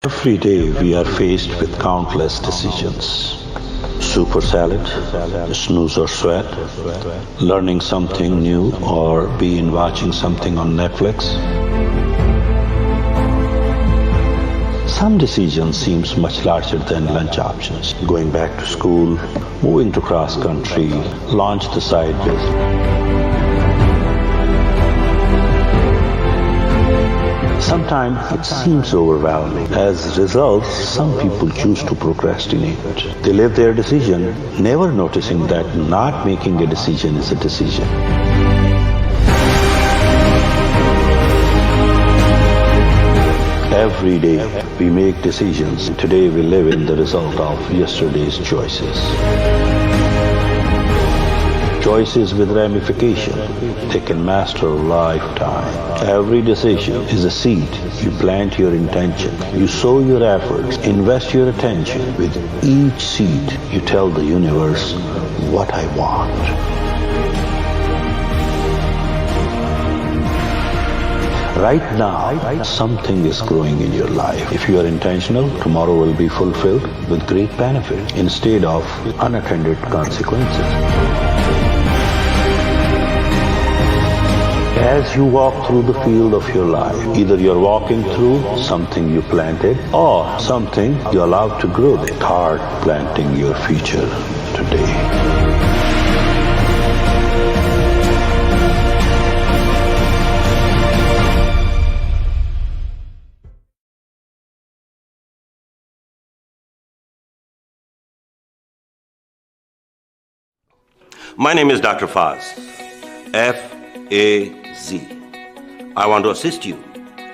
Every day we are faced with countless decisions. Soup or salad, snooze or sweat, learning something new or being watching something on Netflix. Some decisions seems much larger than lunch options. Going back to school, moving to cross country, launch the side business. Sometimes it seems overwhelming. As a result, some people choose to procrastinate. They leave their decision, never noticing that not making a decision is a decision. Every day we make decisions. Today we live in the result of yesterday's choices. Choices with ramification. They can master a lifetime. Every decision is a seed. You plant your intention. You sow your efforts. Invest your attention. With each seed, you tell the universe what I want. Right now, something is growing in your life. If you are intentional, tomorrow will be fulfilled with great benefit instead of unattended consequences. As you walk through the field of your life, either you're walking through something you planted or something you allowed to grow. Start planting your future today. My name is Dr. Faz, F-A-Z. I want to assist you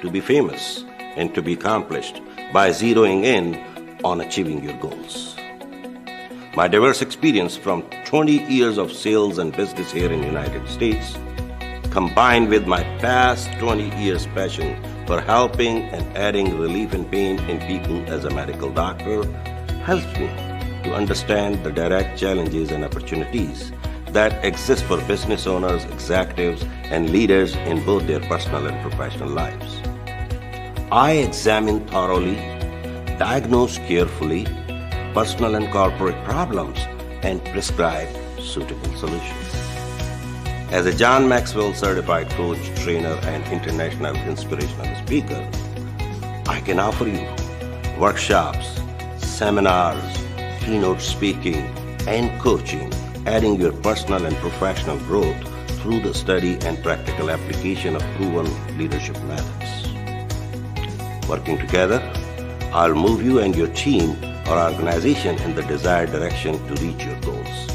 to be famous and to be accomplished by zeroing in on achieving your goals. My diverse experience from 20 years of sales and business here in the United States, combined with my past 20 years passion for helping and adding relief and pain in people as a medical doctor, helps me to understand the direct challenges and opportunities that exist for business owners, executives, and leaders in both their personal and professional lives. I examine thoroughly, diagnose carefully personal and corporate problems, and prescribe suitable solutions. As a John Maxwell certified coach, trainer, and international inspirational speaker, I can offer you workshops, seminars, keynote speaking, and coaching, adding your personal and professional growth through the study and practical application of proven leadership methods. Working together, I'll move you and your team or organization in the desired direction to reach your goals.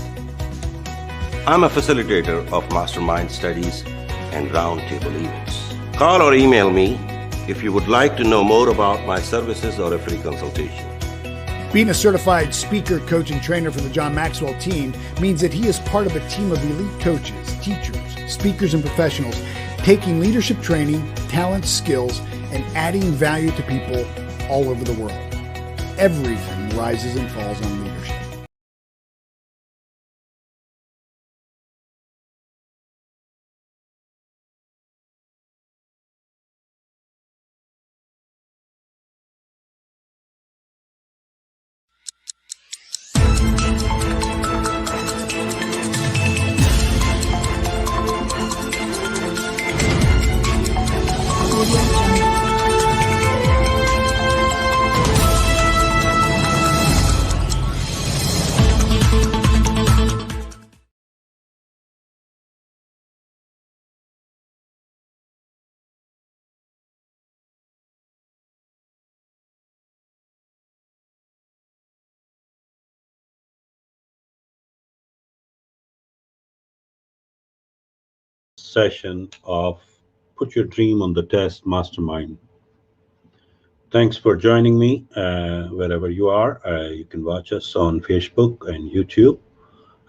I'm a facilitator of mastermind studies and roundtable events. Call or email me if you would like to know more about my services or a free consultation. Being a certified speaker, coach, and trainer for the John Maxwell team means that he is part of a team of elite coaches, teachers, speakers, and professionals taking leadership training, talents, skills, and adding value to people all over the world. Everything rises and falls on leadership. Session of Put Your Dream on the Test Mastermind. Thanks for joining me wherever you are. You can watch us on Facebook and YouTube,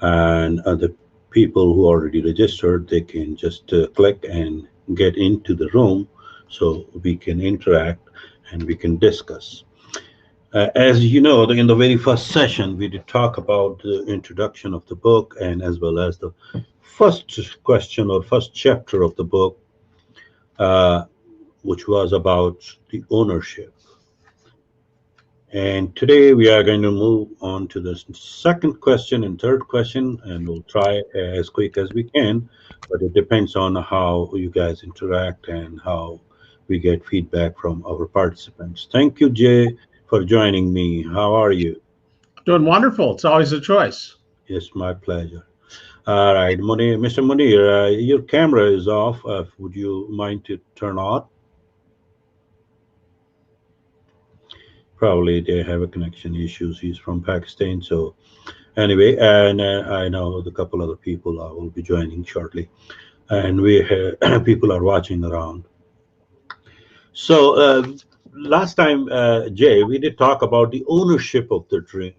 and other people who already registered, they can just click and get into the room so we can interact and we can discuss. As you know, in the very first session, we did talk about the introduction of the book and as well as the first question or first chapter of the book, which was about the ownership. And today we are going to move on to the second question and third question, and we'll try as quick as we can, but it depends on how you guys interact and how we get feedback from our participants. Thank you, Jay, for joining me. How are you? Doing wonderful. It's always a choice. It's my pleasure. All right, Munir, Mr. Munir, your camera is off. Would you mind to turn on? Probably they have a connection issues. He's from Pakistan, so anyway, and I know a couple other people will be joining shortly, and we have, people are watching around. So last time, Jay, we did talk about the ownership of the dream.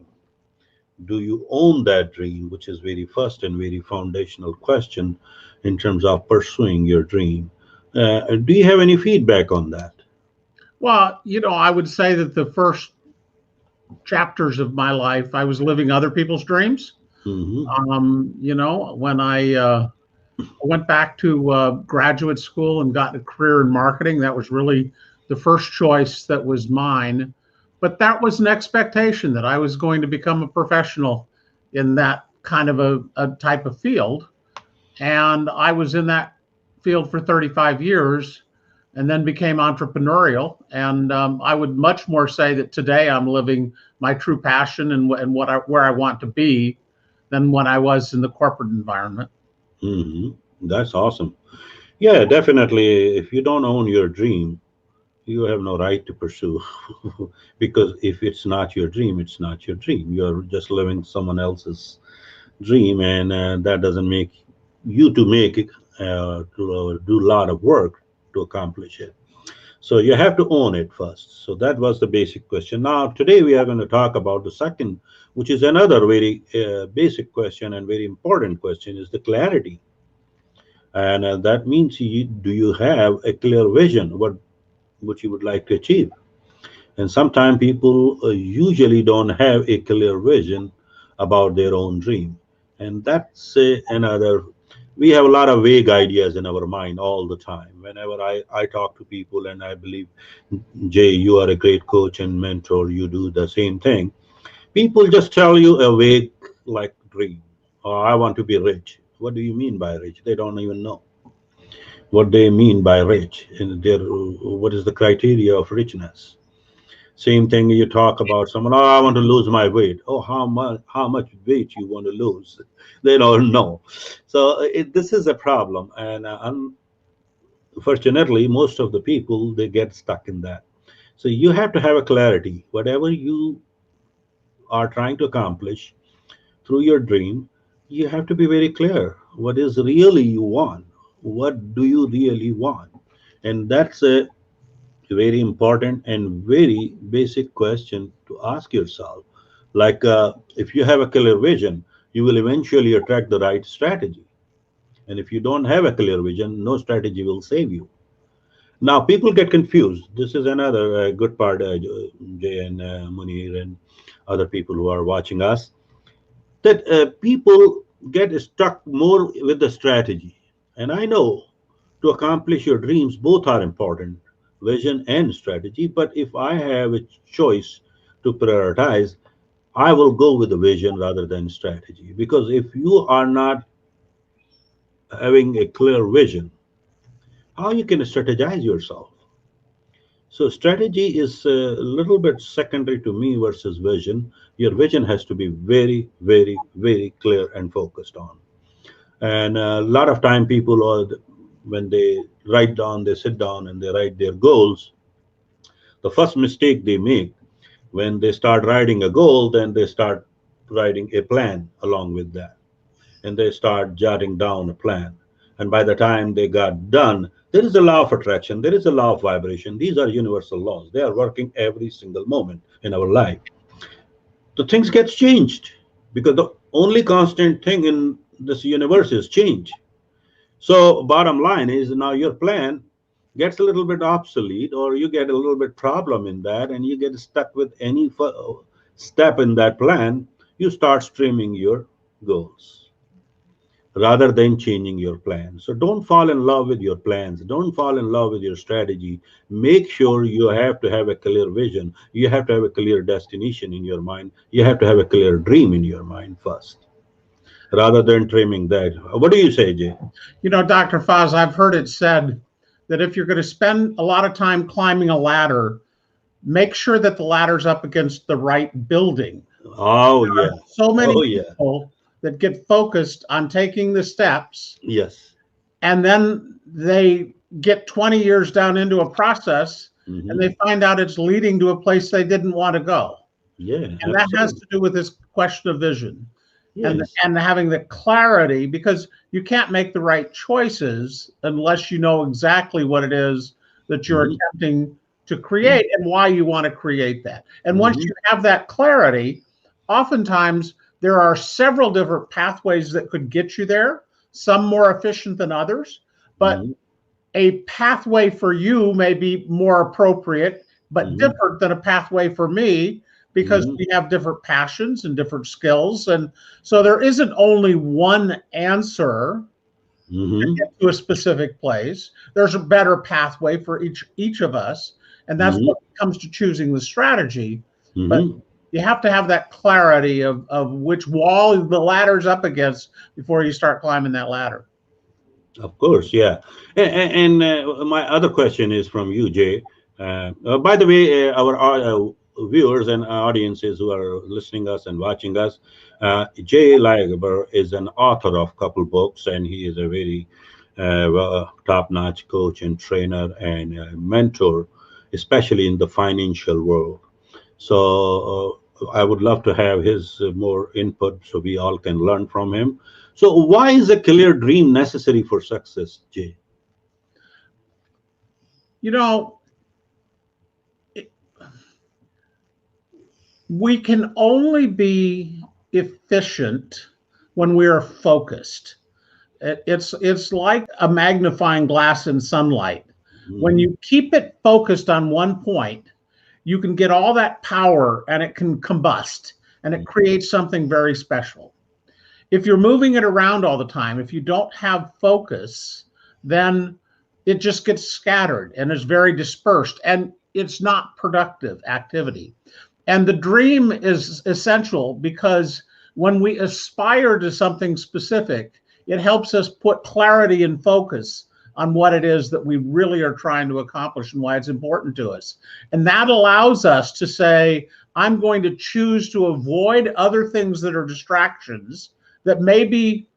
Do you own that dream, which is very first and very foundational question in terms of pursuing your dream. Do you have any feedback on that? Well, I would say that the first chapters of my life, I was living other people's dreams. Hmm. When I went back to graduate school and got a career in marketing, that was really the first choice that was mine. But that was an expectation that I was going to become a professional in that kind of a type of field. And I was in that field for 35 years and then became entrepreneurial. And I would much more say that today I'm living my true passion and where I want to be than when I was in the corporate environment. Hmm. That's awesome. Yeah, definitely. If you don't own your dream, you have no right to pursue because if it's not your dream, it's not your dream. You're just living someone else's dream, and that doesn't make you to make it to do a lot of work to accomplish it. So you have to own it first. So that was the basic question. Now today we are going to talk about the second, which is another very basic question and very important question, is the clarity. And that means do you have a clear vision what you would like to achieve? And sometimes people usually don't have a clear vision about their own dream. And that's another, we have a lot of vague ideas in our mind all the time. Whenever I talk to people, and I believe, Jay, you are a great coach and mentor, you do the same thing. People just tell you a vague, like, dream. Oh, I want to be rich. What do you mean by rich? They don't even know what they mean by rich and what is the criteria of richness. Same thing, you talk about someone, oh, I want to lose my weight. Oh, how much weight you want to lose? They don't know. So this is a problem, and unfortunately, most of the people they get stuck in that. So you have to have a clarity. Whatever you are trying to accomplish through your dream, you have to be very clear. What is really you want? What do you really want? And that's a very important and very basic question to ask yourself. Like, if you have a clear vision, you will eventually attract the right strategy. And if you don't have a clear vision, no strategy will save you. Now, people get confused. This is another good part, Jay and Munir and other people who are watching us, that people get stuck more with the strategy. And I know to accomplish your dreams, both are important, vision and strategy. But if I have a choice to prioritize, I will go with the vision rather than strategy. Because if you are not having a clear vision, how you can strategize yourself? So strategy is a little bit secondary to me versus vision. Your vision has to be very, very, very clear and focused on. And a lot of time people are, when they write down, they sit down and they write their goals. The first mistake they make when they start writing a goal, then they start writing a plan along with that, and they start jotting down a plan. And by the time they got done, there is a law of attraction, there is a law of vibration. These are universal laws. They are working every single moment in our life. The things get changed because the only constant thing in this universe is change. So bottom line is now your plan gets a little bit obsolete, or you get a little bit problem in that, and you get stuck with any step in that plan. You start streaming your goals. rather than changing your plans. So don't fall in love with your plans. Don't fall in love with your strategy. Make sure you have to have a clear vision. You have to have a clear destination in your mind. You have to have a clear dream in your mind first, rather than dreaming that. What do you say, Jay? Dr. Foz, I've heard it said that if you're going to spend a lot of time climbing a ladder, make sure that the ladder's up against the right building. Oh, yeah. So many Oh, yeah. people that get focused on taking the steps, Yes. and then they get 20 years down into a process and Hmm. they find out it's leading to a place they didn't want to go. Yeah, And that has absolutely. to do with this question of vision and Yes. and having the clarity, because you can't make the right choices unless you know exactly what it is that you're Hmm. attempting to create and why you want to create that. And once Hmm. you have that clarity, oftentimes there are several different pathways that could get you there, some more efficient than others, but Hmm. a pathway for you may be more appropriate, but Hmm. different than a pathway for me, because Hmm. we have different passions and different skills. And so there isn't only one answer Hmm. to a specific place. There's a better pathway for each of us. And that's Hmm. what comes to choosing the strategy. But Hmm. you have to have that clarity of which wall the ladder's up against before you start climbing that ladder. Of course, yeah. And my other question is from you, Jay. By the way, our viewers and audiences who are listening us and watching us, Jay Lagerber is an author of couple books, and he is a very top-notch coach and trainer and mentor, especially in the financial world. So I would love to have his more input so we all can learn from him. So why is a clear dream necessary for success, Jay? You know, we can only be efficient when we are focused. It's like a magnifying glass in sunlight. When Hmm. you keep it focused on one point, you can get all that power and it can combust and it creates something very special. If you're moving it around all the time, if you don't have focus, then it just gets scattered and is very dispersed and it's not productive activity. And the dream is essential because when we aspire to something specific, it helps us put clarity and focus on what it is that we really are trying to accomplish and why it's important to us. And that allows us to say, I'm going to choose to avoid other things that are distractions that may be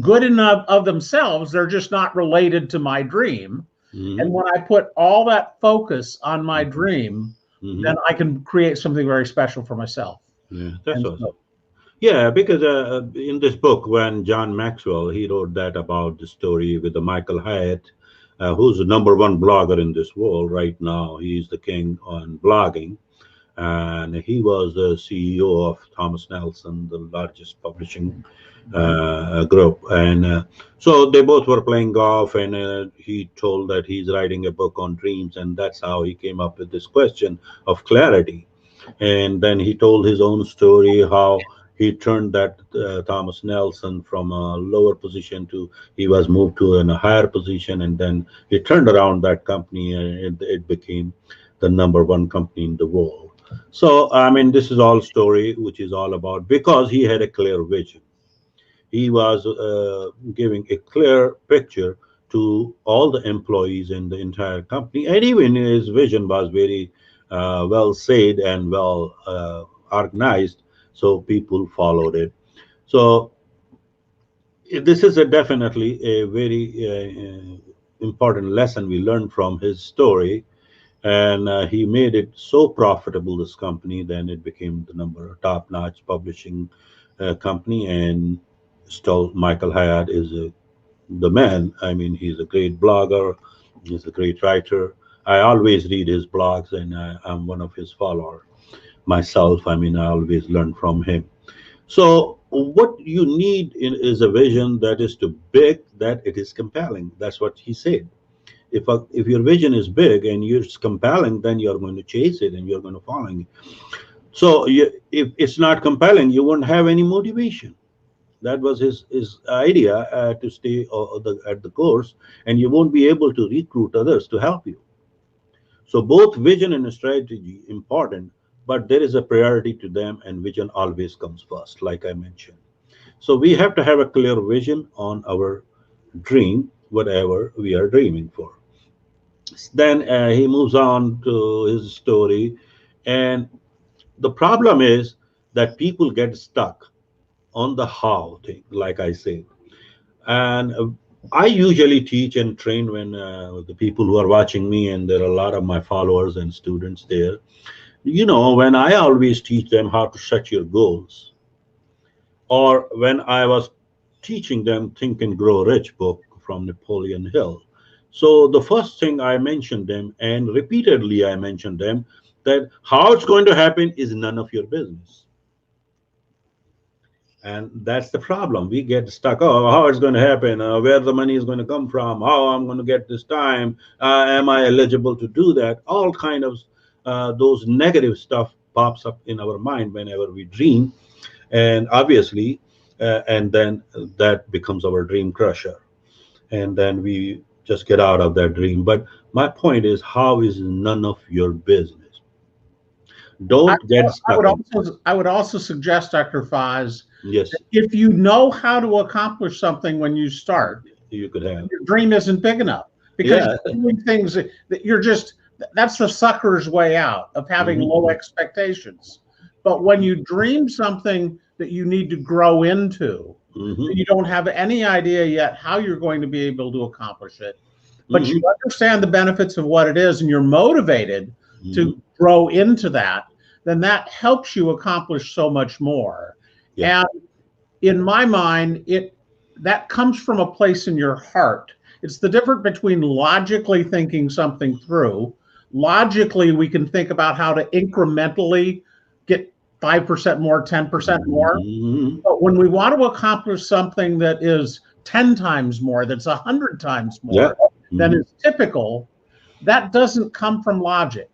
good enough of themselves. They're just not related to my dream. And Hmm. when I put all that focus on my dream, then Hmm. I can create something very special for myself. Yeah, that's And awesome. so, Yeah, because in this book, when John Maxwell he wrote that about the story with the Michael Hyatt, who's the number one blogger in this world right now. He's the king on blogging, and he was the CEO of Thomas Nelson, the largest publishing group. And so they both were playing golf, and he told that he's writing a book on dreams, and that's how he came up with this question of clarity. And then he told his own story how he turned that Thomas Nelson from a lower position to he was moved to a higher position, and then he turned around that company, and it became the number one company in the world. So I mean, this is all story which is all about because he had a clear vision. He was giving a clear picture to all the employees in the entire company, and even his vision was very well said and well organized, so people followed it. So this is definitely a very important lesson we learned from his story, and he made it so profitable, this company, then it became the number top notch publishing company. And still Michael Hyatt is the man. I mean, he's a great blogger, he's a great writer. I always read his blogs, and I'm one of his followers myself. I mean, I always learn from him. So what you need is a vision that is too big, that it is compelling. That's what he said. If your vision is big and it's compelling, then you're going to chase it and you're going to follow it. So if it's not compelling, you won't have any motivation. That was his idea, to stay at the course, and you won't be able to recruit others to help you. So both vision and strategy important, but there is a priority to them, and vision always comes first, like I mentioned. So we have to have a clear vision on our dream, whatever we are dreaming for. Then he moves on to his story, and the problem is that people get stuck on the how thing, like I say. And I usually teach and train when the people who are watching me, and there are a lot of my followers and students there. When I always teach them how to set your goals, or when I was teaching them Think and Grow Rich book from Napoleon Hill. So the first thing I mentioned them, and repeatedly I mentioned them, that how it's going to happen is none of your business. And that's the problem. We get stuck. Oh, how it's going to happen? Where the money is going to come from? How I'm going to get this time? Am I eligible to do that? All kind of those negative stuff pops up in our mind whenever we dream, and obviously, and then that becomes our dream crusher, and then we just get out of that dream. But my point is, how is none of your business? I, Don't get I stuck would on. also suggest, Dr. Faz, Yes, that if you know how to accomplish something when you start, you could have. your dream isn't big enough because Yeah. you're doing things that you're just, that's the sucker's way out of having Mhm. low expectations. But when you dream something that you need to grow into, Mhm. you don't have any idea yet how you're going to be able to accomplish it, but you Mhm. understand the benefits of what it is and you're motivated Mhm. to grow into that, then that helps you accomplish so much more. Yeah. And in my mind, it that comes from a place in your heart. It's the difference between logically thinking something through. Logically, we can think about how to incrementally get 5% more, 10% more. Mhm. But when we want to accomplish something that is 10 times more, that's 100 times Yeah. more than Mhm. is typical, that doesn't come from logic.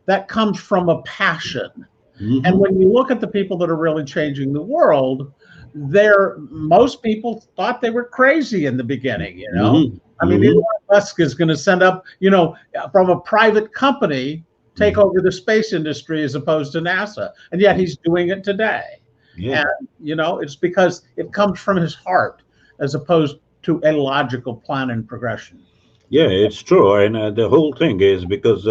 That comes from a passion. And Mhm. when you look at the people that are really changing the world, most people thought they were crazy in the beginning, you know. Mhm. I mean, Elon Mhm. Musk is going to send up, from a private company, take Mhm. over the space industry as opposed to NASA. And yet he's doing it today. Yeah. And, it's because it comes from his heart as opposed to a logical plan and progression. Yeah, it's true. And the whole thing is because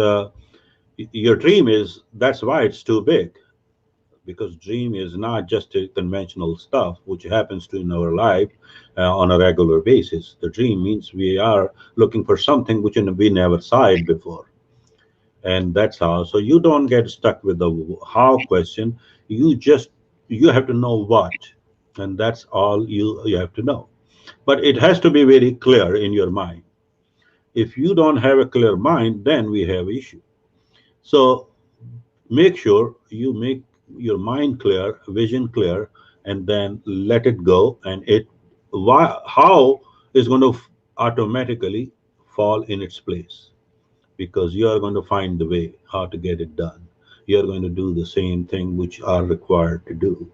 your dream is, that's why it's too big. Because dream is not just a conventional stuff which happens to in our life on a regular basis. The dream means we are looking for something which we never saw it before, and that's how. So you don't get stuck with the how question. You have to know what, and that's all you have to know. But it has to be very clear in your mind. If you don't have a clear mind, then we have issue. So make sure you make your mind clear, vision clear, and then let it go, and how is going to automatically fall in its place, because you are going to find the way how to get it done. You are going to do the same thing which are required to do.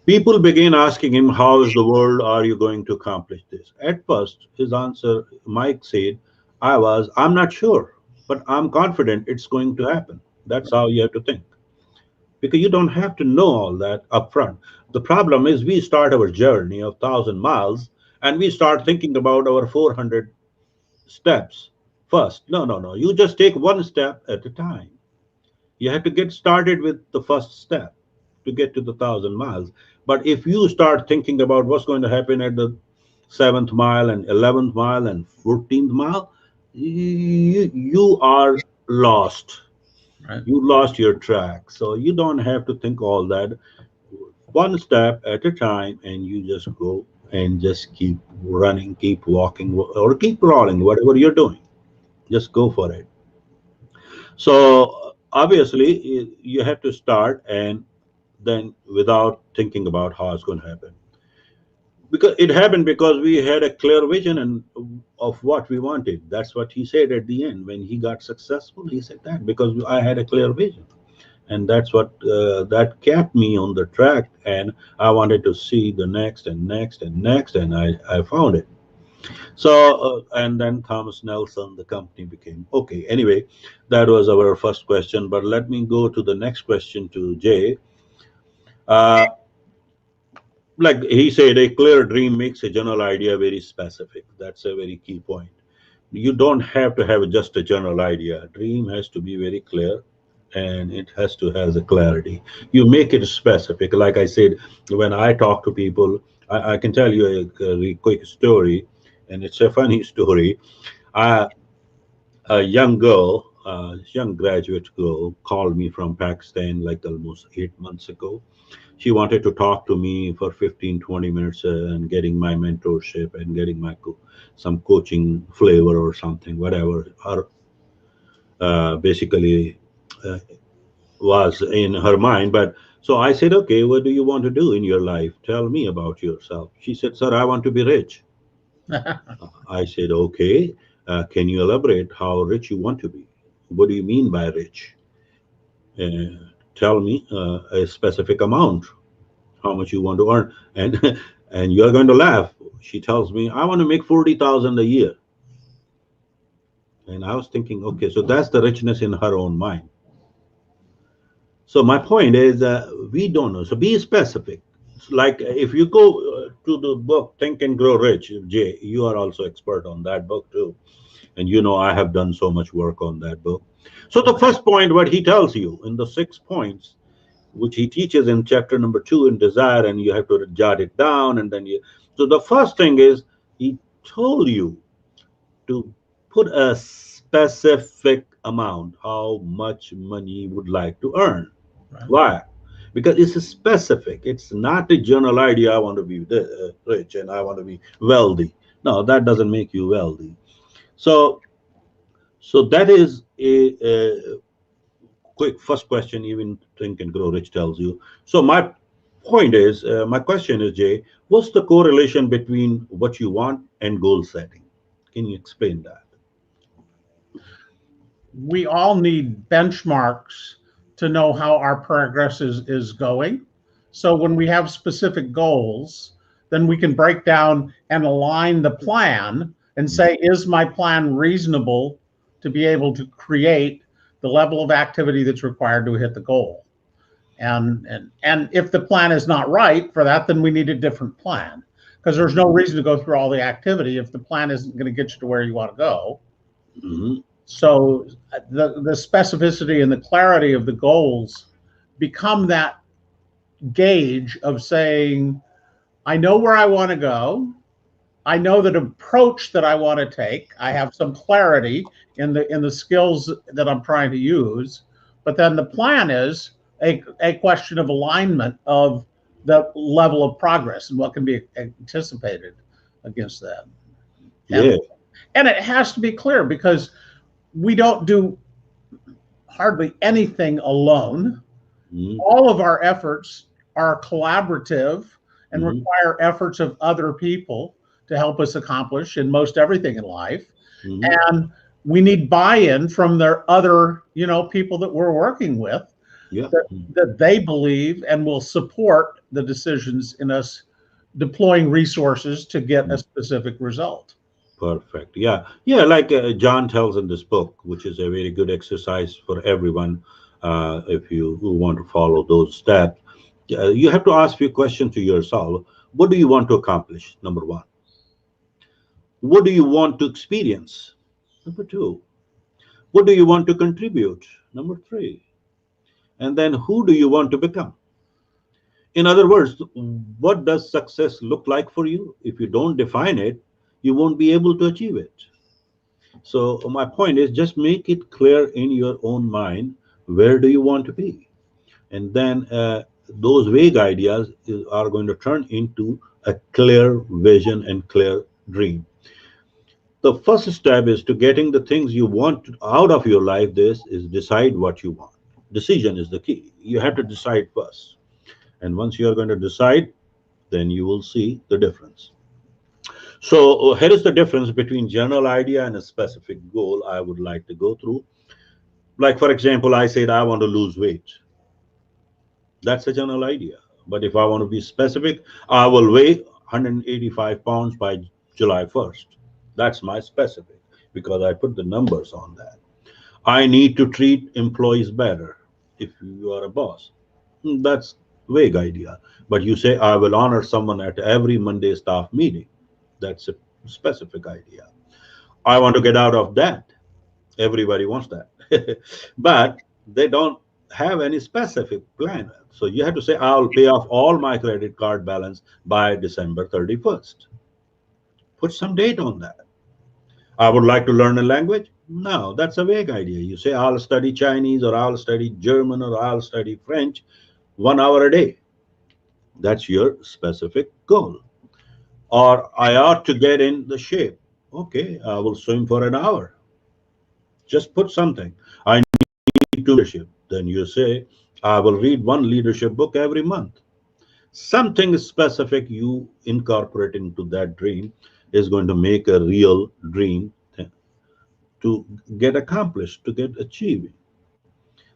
People begin asking him, how is the world are you going to accomplish this? At first his answer, Mike said, I'm not sure, but I'm confident it's going to happen. That's how you have to think, because you don't have to know all that upfront. The problem is we start our journey of 1,000 miles, and we start thinking about our 400 steps first. No, no, no. You just take one step at a time. You have to get started with the first step to get to the 1,000 miles. But if you start thinking about what's going to happen at the seventh mile and 11th mile and 14th mile, you are lost. Right. You lost your track. So you don't have to think all that. One step at a time, and you just go and just keep running, keep walking, or keep crawling, whatever you're doing. Just go for it. So obviously, you have to start, and then without thinking about how it's going to happen. Because it happened because we had a clear vision and of what we wanted. That's what he said at the end when he got successful. He said that because I had a clear vision. And that's what that kept me on the track. And I wanted to see the next and next and next, and I found it. So, and then Thomas Nelson, the company became okay. Anyway, that was our first question. But let me go to the next question to Jay. Uh, like he said, a clear dream makes a general idea very specific. That's a very key point. You don't have to have just a general idea. Dream has to be very clear, and it has to have the clarity. You make it specific. Like I said, when I talk to people, I can tell you a very quick story, and it's a funny story. I, a young girl, young graduate girl, called me from Pakistan like almost 8 months ago. She wanted to talk to me for 15, 20 minutes and getting my mentorship and getting my some coaching flavor or something, whatever, or basically uh, was in her mind. But so I said, okay, what do you want to do in your life? Tell me about yourself. She said, sir, I want to be rich. I said, okay, can you elaborate how rich you want to be? What do you mean by rich? Tell me a specific amount, how much you want to earn. And and you're going to laugh. She tells me, I want to make 40,000 a year. And I was thinking, okay, so that's the richness in her own mind. So my point is, we don't know. So be specific. Like if you go to the book Think and Grow Rich, Jay, you are also expert on that book too. And you know I have done so much work on that book. So the first point, what he tells you in the 6 points, which he teaches in chapter number 2 in desire, and you have to jot it down, and then you. So the first thing is he told you to put a specific amount, how much money you would like to earn. Right. Why? Because it's specific. It's not a general idea. I want to be rich and I want to be wealthy. No, that doesn't make you wealthy. So, so that is a quick first question. Even Think and Grow Rich tells you. So my point is, my question is, Jay, what's the correlation between what you want and goal setting? Can you explain that? We all need benchmarks to know how our progress is going. So when we have specific goals, then we can break down and align the plan and say, is my plan reasonable to be able to create the level of activity that's required to hit the goal? And if the plan is not right for that, then we need a different plan, because there's no reason to go through all the activity if the plan isn't going to get you to where you want to go. Mm-hmm. So the specificity and the clarity of the goals become that gauge of saying, I know where I want to go. I know the approach that I want to take. I have some clarity in the skills that I'm trying to use. But then the plan is a question of alignment of the level of progress and what can be anticipated against that. Yeah. And it has to be clear, because we don't do hardly anything alone. Mm-hmm. All of our efforts are collaborative and Mm-hmm. require efforts of other people to help us accomplish in most everything in life. Mm-hmm. And we need buy-in from their other, people that we're working with, Yeah. that they believe and will support the decisions in us deploying resources to get a specific result. Perfect. Yeah. Yeah. Like John tells in this book, which is a very good exercise for everyone. If you want to follow those steps, you have to ask a few questions to yourself. What do you want to accomplish? Number one. What do you want to experience? Number two. What do you want to contribute? Number three. And then who do you want to become? In other words, what does success look like for you? If you don't define it, you won't be able to achieve it. So my point is, just make it clear in your own mind, where do you want to be? And then those vague ideas are going to turn into a clear vision and clear dream. The first step is to getting the things you want out of your life. This is decide what you want. Decision is the key. You have to decide first. And once you are going to decide, then you will see the difference. So here is the difference between general idea and a specific goal I would like to go through. Like, for example, I said I want to lose weight. That's a general idea. But if I want to be specific, I will weigh 185 pounds by July 1st. That's my specific because I put the numbers on that. I need to treat employees better if you are a boss. That's vague idea. But you say I will honor someone at every Monday staff meeting. That's a specific idea. I want to get out of debt. Everybody wants that. But they don't have any specific plan. So you have to say, I'll pay off all my credit card balance by December 31st. Put some date on that. I would like to learn a language. No, that's a vague idea. You say, I'll study Chinese or I'll study German or I'll study French 1 hour a day. That's your specific goal. Or I ought to get in the shape. Okay, I will swim for an hour. Just put something. I need to leadership. Then you say, I will read one leadership book every month. Something specific you incorporate into that dream is going to make a real dream to get accomplished, to get achieved.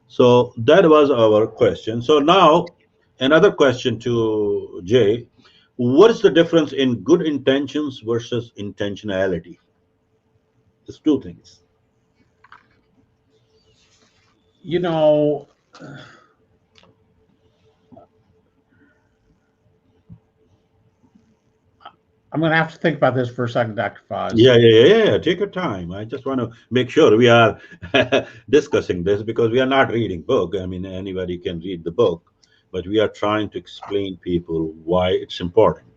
So that was our question. So now another question to Jay. What is the difference in good intentions versus intentionality? It's two things. You know, I'm going to have to think about this for a second, Dr. Foz. Yeah. Take your time. I just want to make sure we are discussing this because we are not reading book. I mean, anybody can read the book, but we are trying to explain people why it's important.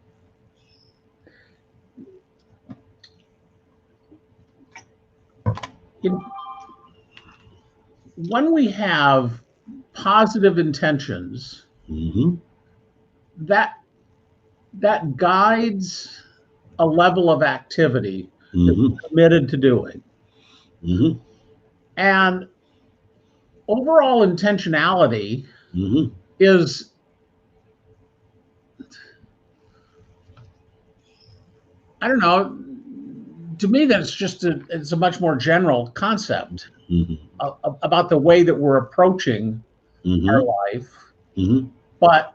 When we have positive intentions, Mm-hmm. that guides a level of activity that Mm-hmm. we're committed to doing. Mm-hmm. And overall intentionality Mm-hmm. is, I don't know, to me that's just it's a much more general concept Mm-hmm. about the way that we're approaching our Mm-hmm. life, Mm-hmm. but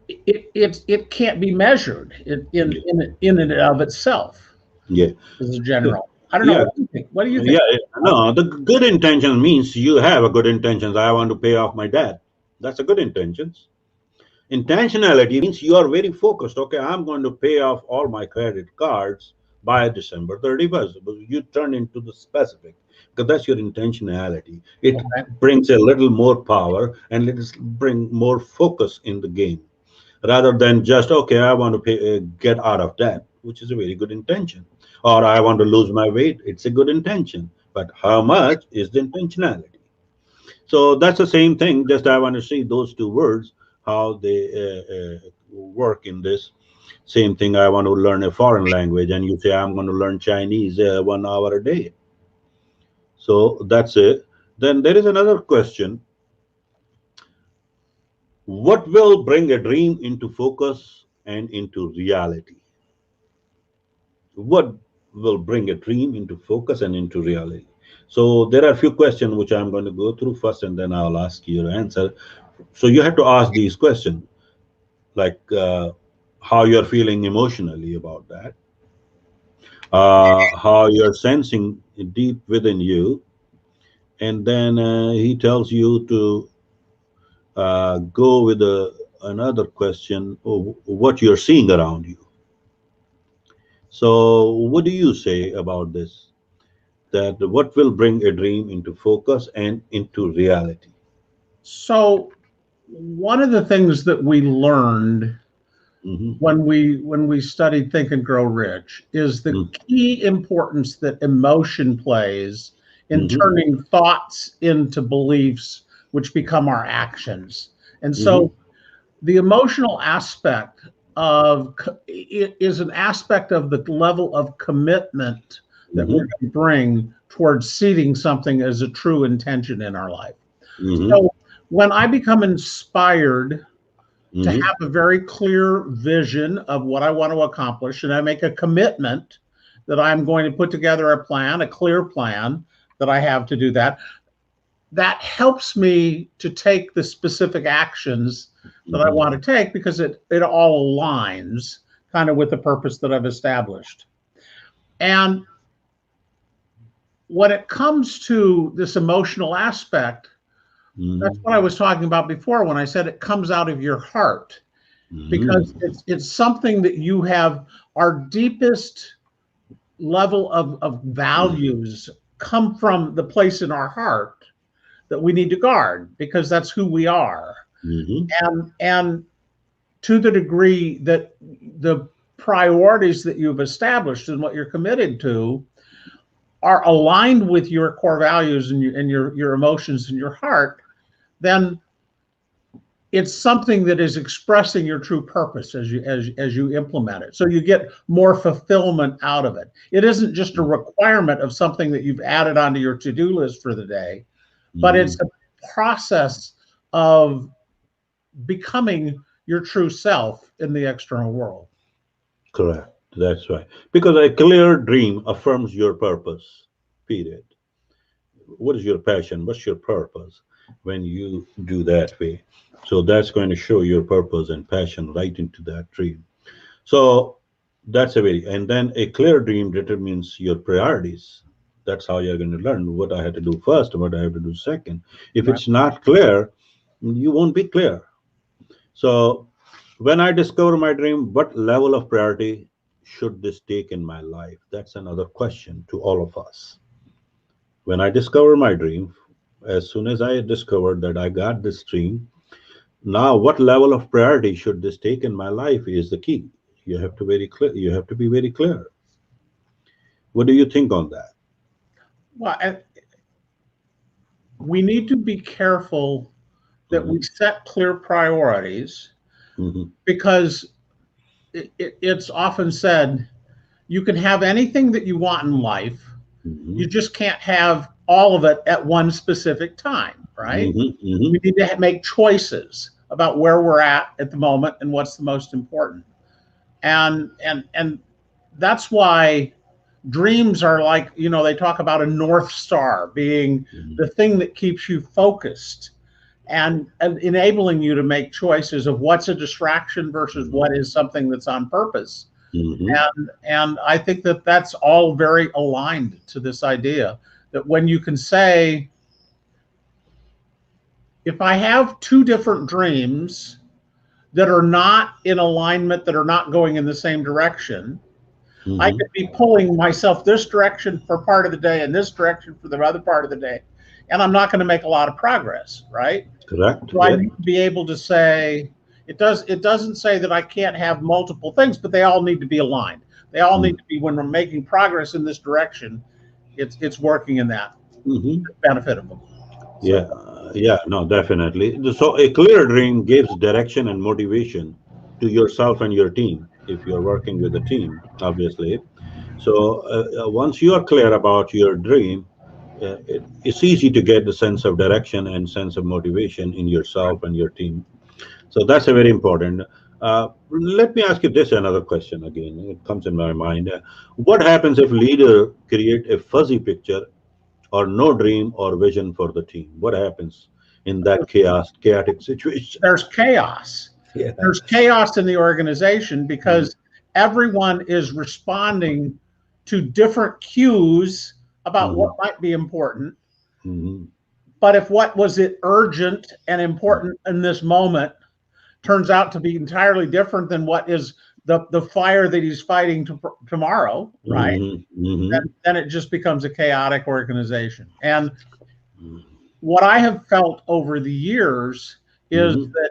it can't be measured in and of itself Yeah. as a general. I don't know. Yeah. What do you think? What do you think? Yeah. No, the good intention means you have a good intentions. I want to pay off my debt. That's a good intentions. Intentionality means you are very focused. Okay, I'm going to pay off all my credit cards by December 31st. But you turn into the specific because that's your intentionality. It Okay. brings a little more power and let us bring more focus in the game rather than just, okay, I want to get out of debt, which is a very good intention. Or I want to lose my weight. It's a good intention. But how much is the intentionality? So that's the same thing. Just I want to see those two words, how they work in this. Same thing. I want to learn a foreign language, and you say I'm going to learn Chinese 1 hour a day. So that's it. Then there is another question. What will bring a dream into focus and into reality? What will bring a dream into focus and into reality? So there are a few questions which I'm going to go through first, and then I'll ask you to answer. So you have to ask these questions, like how you're feeling emotionally about that, how you're sensing deep within you, and then he tells you to go with another question, what you're seeing around you. So what do you say about this? That what will bring a dream into focus and into reality? So one of the things that we learned Hmm. when we studied Think and Grow Rich is the key importance that emotion plays in Hmm. turning thoughts into beliefs, which become our actions. And Hmm. so the emotional aspect of it is an aspect of the level of commitment that we're Hmm. going to bring towards seeding something as a true intention in our life. Hmm. So when I become inspired to Hmm. have a very clear vision of what I want to accomplish, and I make a commitment that I'm going to put together a plan, a clear plan that I have to do that, that helps me to take the specific actions that I want to take, because it all aligns kind of with the purpose that I've established. And when it comes to this emotional aspect, that's what I was talking about before when I said it comes out of your heart, because it's something that you have. Our deepest level of values come from the place in our heart that we need to guard, because that's who we are. And to the degree that the priorities that you've established and what you're committed to are aligned with your core values and your emotions and your heart, then it's something that is expressing your true purpose as you implement it. So you get more fulfillment out of it. It isn't just a requirement of something that you've added onto your to-do list for the day, but it's a process of becoming your true self in the external world. Correct. That's right. Because a clear dream affirms your purpose, period. What is your passion? What's your purpose when you do that way? So that's going to show your purpose and passion right into that dream. So that's and then a clear dream determines your priorities. That's how you're going to learn what I have to do first and what I have to do second. If it's not clear, you won't be clear. So when I discover my dream, what level of priority should this take in my life? That's another question to all of us. When I discover my dream, as soon as I discovered that I got this dream, now what level of priority should this take in my life is the key. You have to very clear. You have to be very clear. What do you think on that? Well, we need to be careful that we set clear priorities, because it's often said you can have anything that you want in life. You just can't have all of it at one specific time, right? We need to make choices about where we're at the moment and what's the most important. And that's why dreams are like, they talk about a North Star being the thing that keeps you focused and enabling you to make choices of what's a distraction versus what is something that's on purpose. And I think that that's all very aligned to this idea that when you can say, if I have two different dreams that are not in alignment, that are not going in the same direction, I could be pulling myself this direction for part of the day and this direction for the other part of the day, and I'm not going to make a lot of progress, right? Correct. So I need to be able to say, it doesn't say that I can't have multiple things, but they all need to be aligned. They all need to be, when we're making progress in this direction, it's working in that benefit of them. No, definitely. So a clear dream gives direction and motivation to yourself and your team, if you're working with a team, obviously. So once you are clear about your dream, it's easy to get the sense of direction and sense of motivation in yourself and your team. So that's a very important. Let me ask you this another question again. It comes in my mind. What happens if leader create a fuzzy picture or no dream or vision for the team? What happens in that chaotic situation? There's chaos. There's chaos in the organization because everyone is responding to different cues about what might be important. But if what was urgent and important in this moment turns out to be entirely different than what is the fire that he's fighting tomorrow, right? Then it just becomes a chaotic organization. And what I have felt over the years is that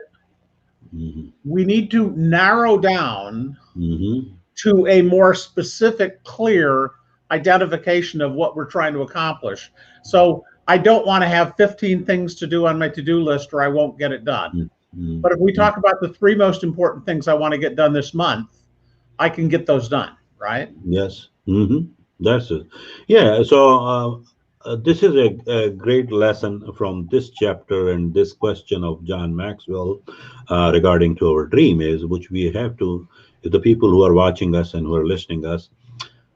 we need to narrow down to a more specific, clear identification of what we're trying to accomplish. So I don't want to have 15 things to do on my to-do list or I won't get it done. But if we talk about the 3 most important things I want to get done this month, I can get those done, right? Yes. That's it. Yeah. So this is a great lesson from this chapter and this question of John Maxwell regarding to our dream is, which we have to, the people who are watching us and who are listening us,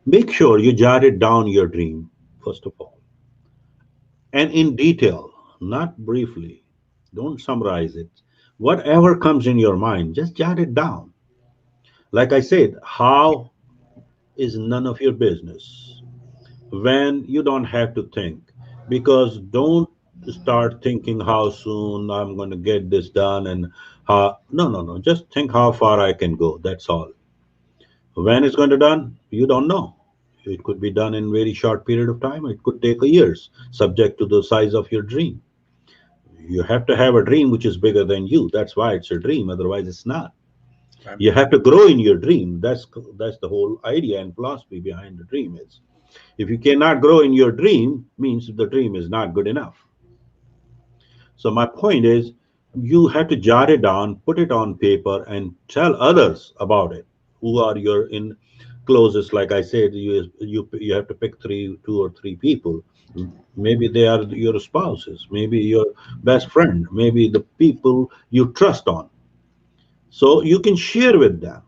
make sure you jotted down your dream, first of all, and in detail. not briefly. Don't summarize it. Whatever comes in your mind, just jot it down. Like I said, how is none of your business. When you don't have to think, because don't start thinking how soon I'm going to get this done and how, no, no, no. Just think how far I can go. That's all. When it's going to done, you don't know. It could be done in very short period of time. It could take a years, subject to the size of your dream. You have to have a dream which is bigger than you. That's why it's a dream. Otherwise, it's not. Okay. You have to grow in your dream. That's the whole idea and philosophy behind the dream is. If you cannot grow in your dream, means the dream is not good enough. So my point is, you have to jot it down, put it on paper, and tell others about it. Who are your in closest? Like I said, you have to pick two or three people. Maybe they are your spouses, maybe your best friend, maybe the people you trust on. So you can share with them.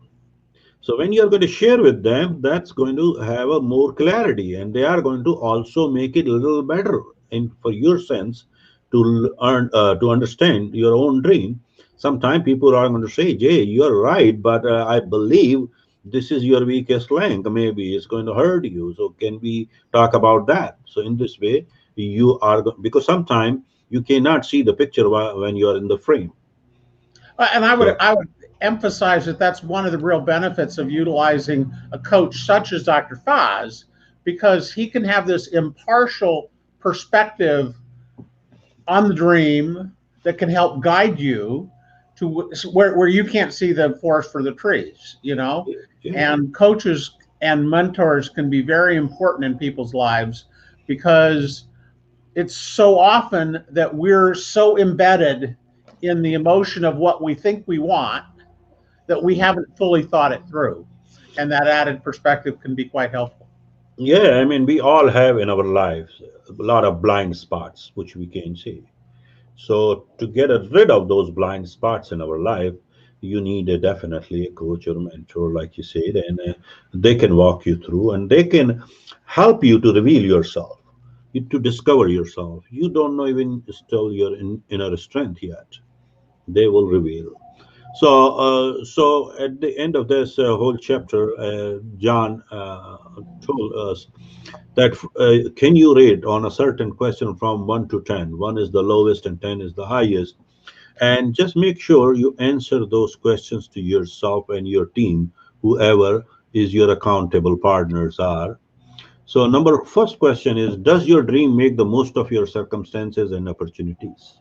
So when you're going to share with them, that's going to have a more clarity, and they are going to also make it a little better in for your sense to earn to understand your own dream. Sometimes people are going to say, "Jay, you're right, but I believe this is your weakest link. Maybe it's going to hurt you. So can we talk about that?" So in this way, because sometimes you cannot see the picture when you are in the frame. And So I would emphasize that that's one of the real benefits of utilizing a coach such as Dr. Faz, because he can have this impartial perspective on the dream that can help guide you to where you can't see the forest for the trees, you know? yeah. And coaches and mentors can be very important in people's lives because it's so often that we're so embedded in the emotion of what we think we want that we haven't fully thought it through. And that added perspective can be quite helpful. Yeah, I mean, we all have in our lives a lot of blind spots which we can see. So to get rid of those blind spots in our life, you need definitely a coach or a mentor, like you said, and they can walk you through and they can help you to reveal yourself, to discover yourself. You don't know even still your inner strength yet. They will reveal. So at the end of this whole chapter, John told us that can you rate on a certain question from 1 to 10? 1 is the lowest and 10 is the highest. And just make sure you answer those questions to yourself and your team, whoever is your accountable partners are. So number first question is, does your dream make the most of your circumstances and opportunities?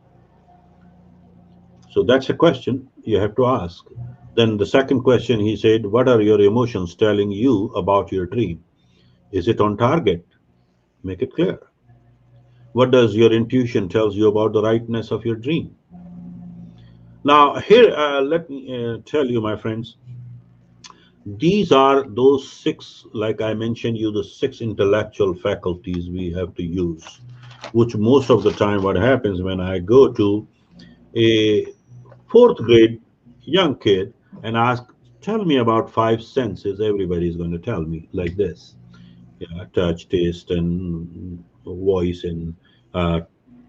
So that's a question you have to ask. Then the second question, he said, what are your emotions telling you about your dream? Is it on target? Make it clear. What does your intuition tells you about the rightness of your dream? Now, here, let me tell you, my friends, these are those six, like I mentioned you, the six intellectual faculties we have to use, which most of the time what happens when I go to a fourth grade young kid and ask, tell me about five senses, everybody is going to tell me like this. Yeah, touch, taste, and voice, and uh,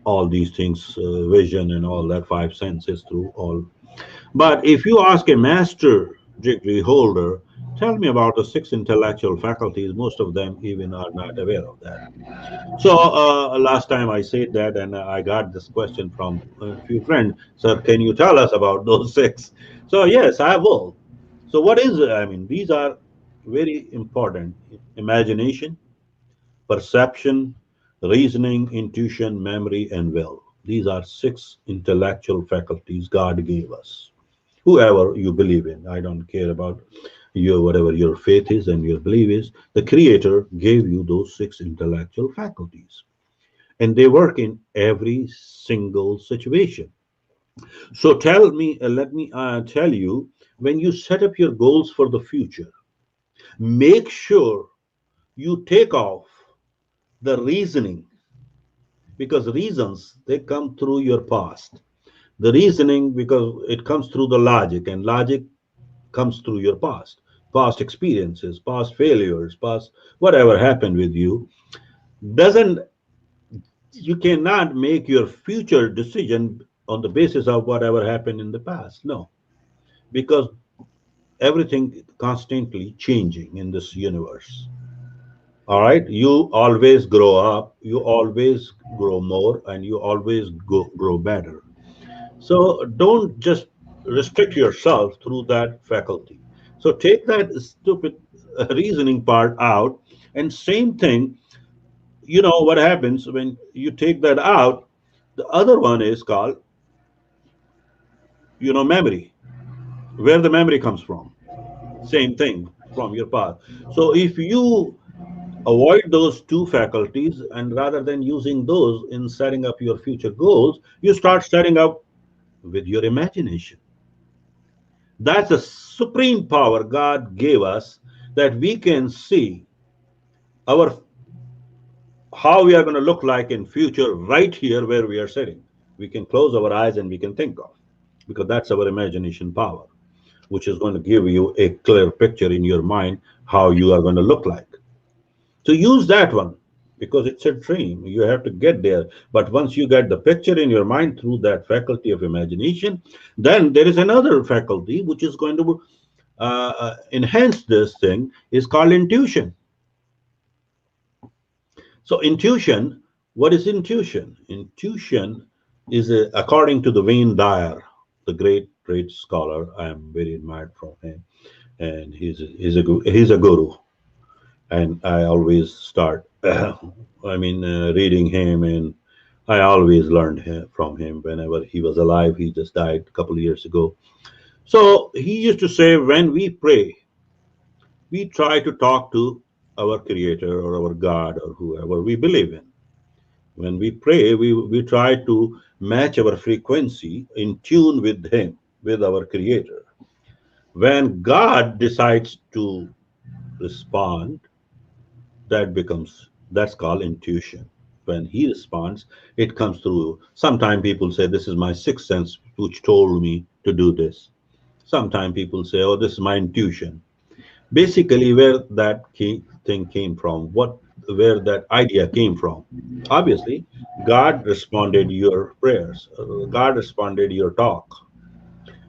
all these things, vision, and all that five senses through all. But if you ask a master degree holder, tell me about the six intellectual faculties, most of them even are not aware of that. So last time I said that, and I got this question from a few friends. Sir, can you tell us about those six? So yes, I will. So what is it? I mean, these are very important: imagination, perception, reasoning, intuition, memory, and will. These are six intellectual faculties God gave us. Whoever you believe in, I don't care about your whatever your faith is and your belief is. The Creator gave you those six intellectual faculties, and they work in every single situation. So let me tell you, when you set up your goals for the future, make sure you take off the reasoning, because reasons they come through your past. The reasoning, because it comes through the logic, and logic comes through your past experiences, past failures, past whatever happened with you, doesn't You cannot make your future decision on the basis of whatever happened in the past. No, because everything constantly changing in this universe. All right, you always grow up, you always grow more, and you always grow better. So don't just restrict yourself through that faculty. So take that stupid reasoning part out. And same thing, you know what happens when you take that out? The other one is called, memory, where the memory comes from. Same thing from your past. So if you avoid those two faculties and rather than using those in setting up your future goals, you start setting up with your imagination. That's the supreme power God gave us, that we can see our how we are going to look like in future right here where we are sitting. We can close our eyes and we can think of, because that's our imagination power, which is going to give you a clear picture in your mind how you are going to look like. So use that one, because it's a dream. You have to get there. But once you get the picture in your mind through that faculty of imagination, then there is another faculty which is going to enhance this thing, is called intuition. So intuition, what is intuition? Intuition is, according to the Wayne Dyer, the great scholar. I am very admired from him, and he's a guru, and I always start, reading him, and I always learned from him whenever he was alive. He just died a couple of years ago. So he used to say, when we pray, we try to talk to our creator or our God or whoever we believe in. When we pray, we try to match our frequency in tune with him, with our creator. When God decides to respond, that's called intuition. When he responds, it comes through. Sometimes people say, this is my sixth sense which told me to do this. Sometimes people say, oh, this is my intuition. Basically, where that thing came from, where that idea came from. Obviously, God responded your prayers. God responded your talk.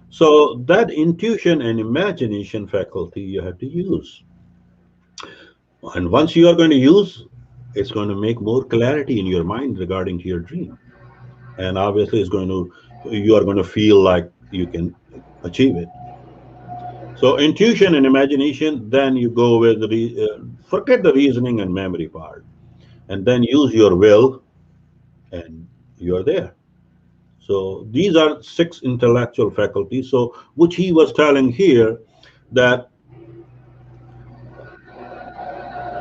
So that intuition and imagination faculty you have to use. And once you are going to use, it's going to make more clarity in your mind regarding to your dream. And obviously, you are going to feel like you can achieve it. So intuition and imagination, then you go with forget the reasoning and memory part, and then use your will, and you're there. So these are six intellectual faculties. So which he was telling here, that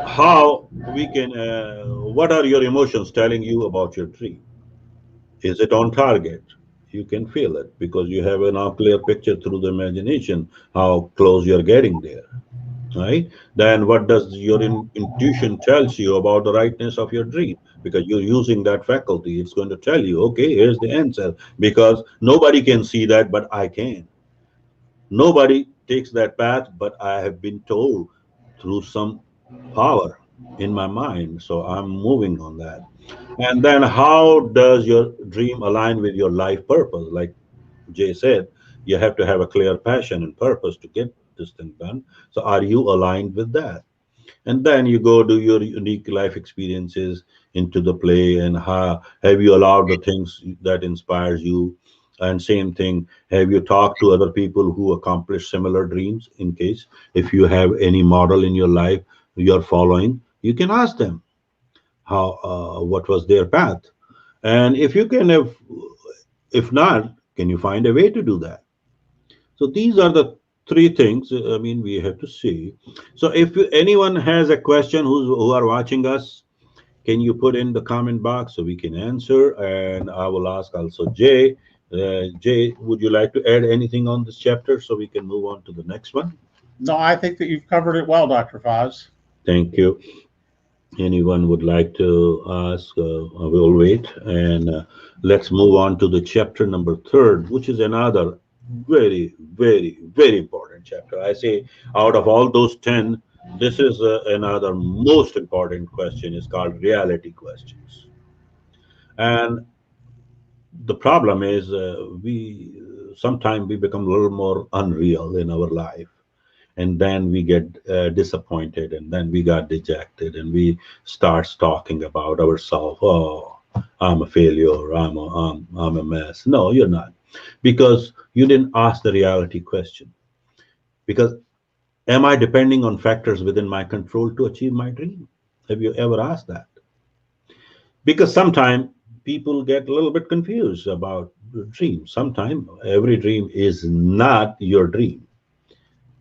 how we can, what are your emotions telling you about your dream? Is it on target? You can feel it because you have a now clear picture through the imagination how close you're getting there. Right? Then what does your intuition tells you about the rightness of your dream? Because you're using that faculty, it's going to tell you, okay, here's the answer. Because nobody can see that, but I can. Nobody takes that path, but I have been told through some power in my mind. So I'm moving on that. And then how does your dream align with your life purpose? Like Jay said, you have to have a clear passion and purpose to get this thing done. So are you aligned with that? And then you go do your unique life experiences into the play, and how have you allowed the things that inspires you? And same thing, have you talked to other people who accomplish similar dreams? In case if you have any model in your life you're following, you can ask them how, what was their path. And if you can have, if not, can you find a way to do that? So these are the three things, we have to see. So if anyone has a question who are watching us, can you put in the comment box so we can answer? And I will ask also Jay. Jay, would you like to add anything on this chapter so we can move on to the next one? No, I think that you've covered it well, Dr. Foz. Thank you. Anyone would like to ask? We'll wait, and let's move on to the chapter number third, which is another very important chapter. I say out of all those 10, this is another most important question. Is called reality questions. And the problem is we sometimes we become a little more unreal in our life, and then we get disappointed, and then we got dejected, and we start talking about ourselves. Oh, I'm a failure. I'm a mess. No, you're not, because you didn't ask the reality question. Because am I depending on factors within my control to achieve my dream? Have you ever asked that? Because sometimes people get a little bit confused about the dream. Sometimes every dream is not your dream.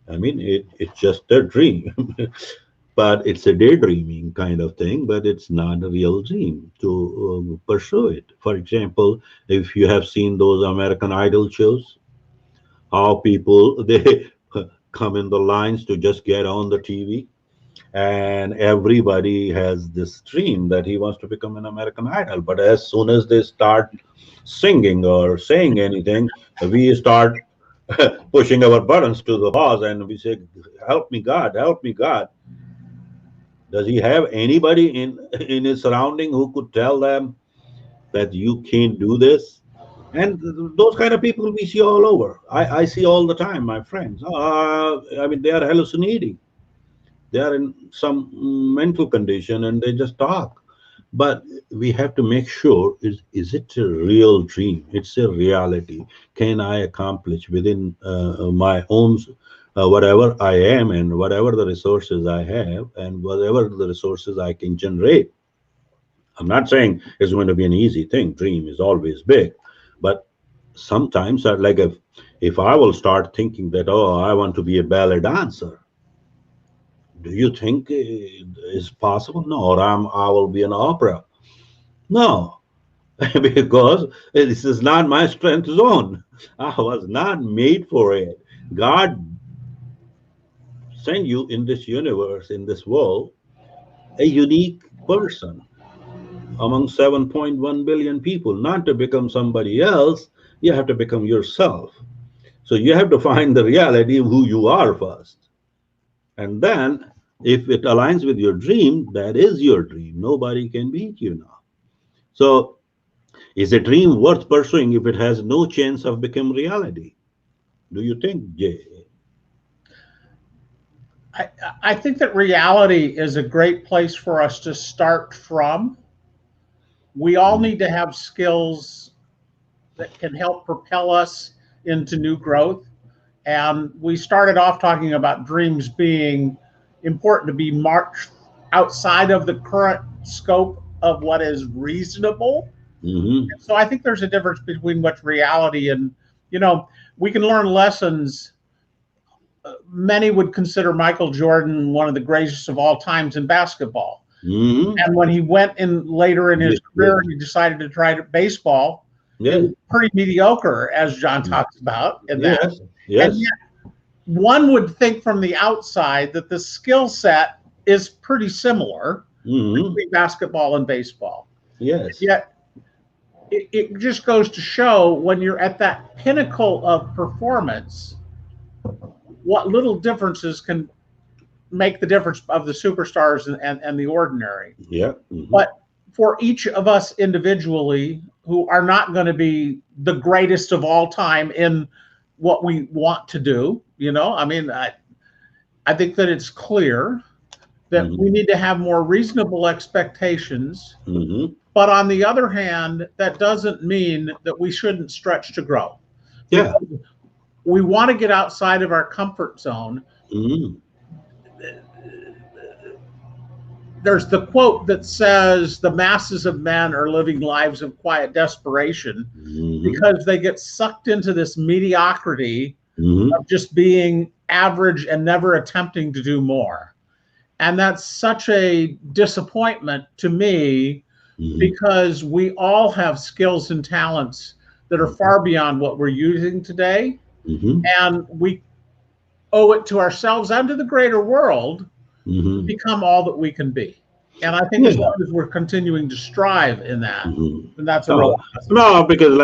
I mean, it's just a dream, but it's a daydreaming kind of thing, but it's not a real dream to pursue it. For example, if you have seen those American Idol shows, how people they come in the lines to just get on the TV, and everybody has this dream that he wants to become an American Idol. But as soon as they start singing or saying anything, we start pushing our buttons to the boss and we say, "Help me, God! Help me, God!" Does he have anybody in his surrounding who could tell them that you can't do this? And those kind of people we see all over. I see all the time, my friends. I mean, they are hallucinating. They are in some mental condition and they just talk. But we have to make sure, is it a real dream? It's a reality. Can I accomplish within my own whatever I am and whatever the resources I have and whatever the resources I can generate? I'm not saying it's going to be an easy thing. Dream is always big, but sometimes like if I will start thinking that, oh, I want to be a ballet dancer, do you think it is possible? No, or I will be an opera. No, because this is not my strength zone. I was not made for it. God sent you in this universe, in this world, a unique person among 7.1 billion people, not to become somebody else. You have to become yourself. So you have to find the reality of who you are first. And then, if it aligns with your dream, that is your dream. Nobody can beat you now. So, is a dream worth pursuing if it has no chance of becoming reality? Do you think, Jay? I, I think that reality is a great place for us to start from. We all Mm, need to have skills that can help propel us into new growth. And we started off talking about dreams being important to be marked outside of the current scope of what is reasonable. mm-hmm, So I think there's a difference between what's reality and, you know, we can learn lessons. Many would consider Michael Jordan one of the greatest of all times in basketball. mm-hmm. And when he went in later in his Yes, yes, career, he decided to try to baseball. It yes, was pretty mediocre, as John talks about in that. yes, And yes. yet, one would think from the outside that the skill set is pretty similar Mm-hmm, between basketball and baseball. yes. Yet, it just goes to show when you're at that pinnacle of performance, what little differences can make the difference of the superstars and the ordinary. Yeah. Mm-hmm, But for each of us individually who are not going to be the greatest of all time in what we want to do, you know, I mean, I think that it's clear that we mm-hmm, need to have more reasonable expectations. mm-hmm. But on the other hand, that doesn't mean that we shouldn't stretch to grow Yeah. because we want to get outside of our comfort zone. Mm-hmm, There's the quote that says the masses of men are living lives of quiet desperation mm-hmm, because they get sucked into this mediocrity mm-hmm, of just being average and never attempting to do more. And that's such a disappointment to me mm-hmm, because we all have skills and talents that are far beyond what we're using today. mm-hmm, And we owe it to ourselves and to the greater world to mm-hmm. become all that we can be. And I think as Yeah. long as we're continuing to strive in that, Mhm. then that's a real No, positive. no, because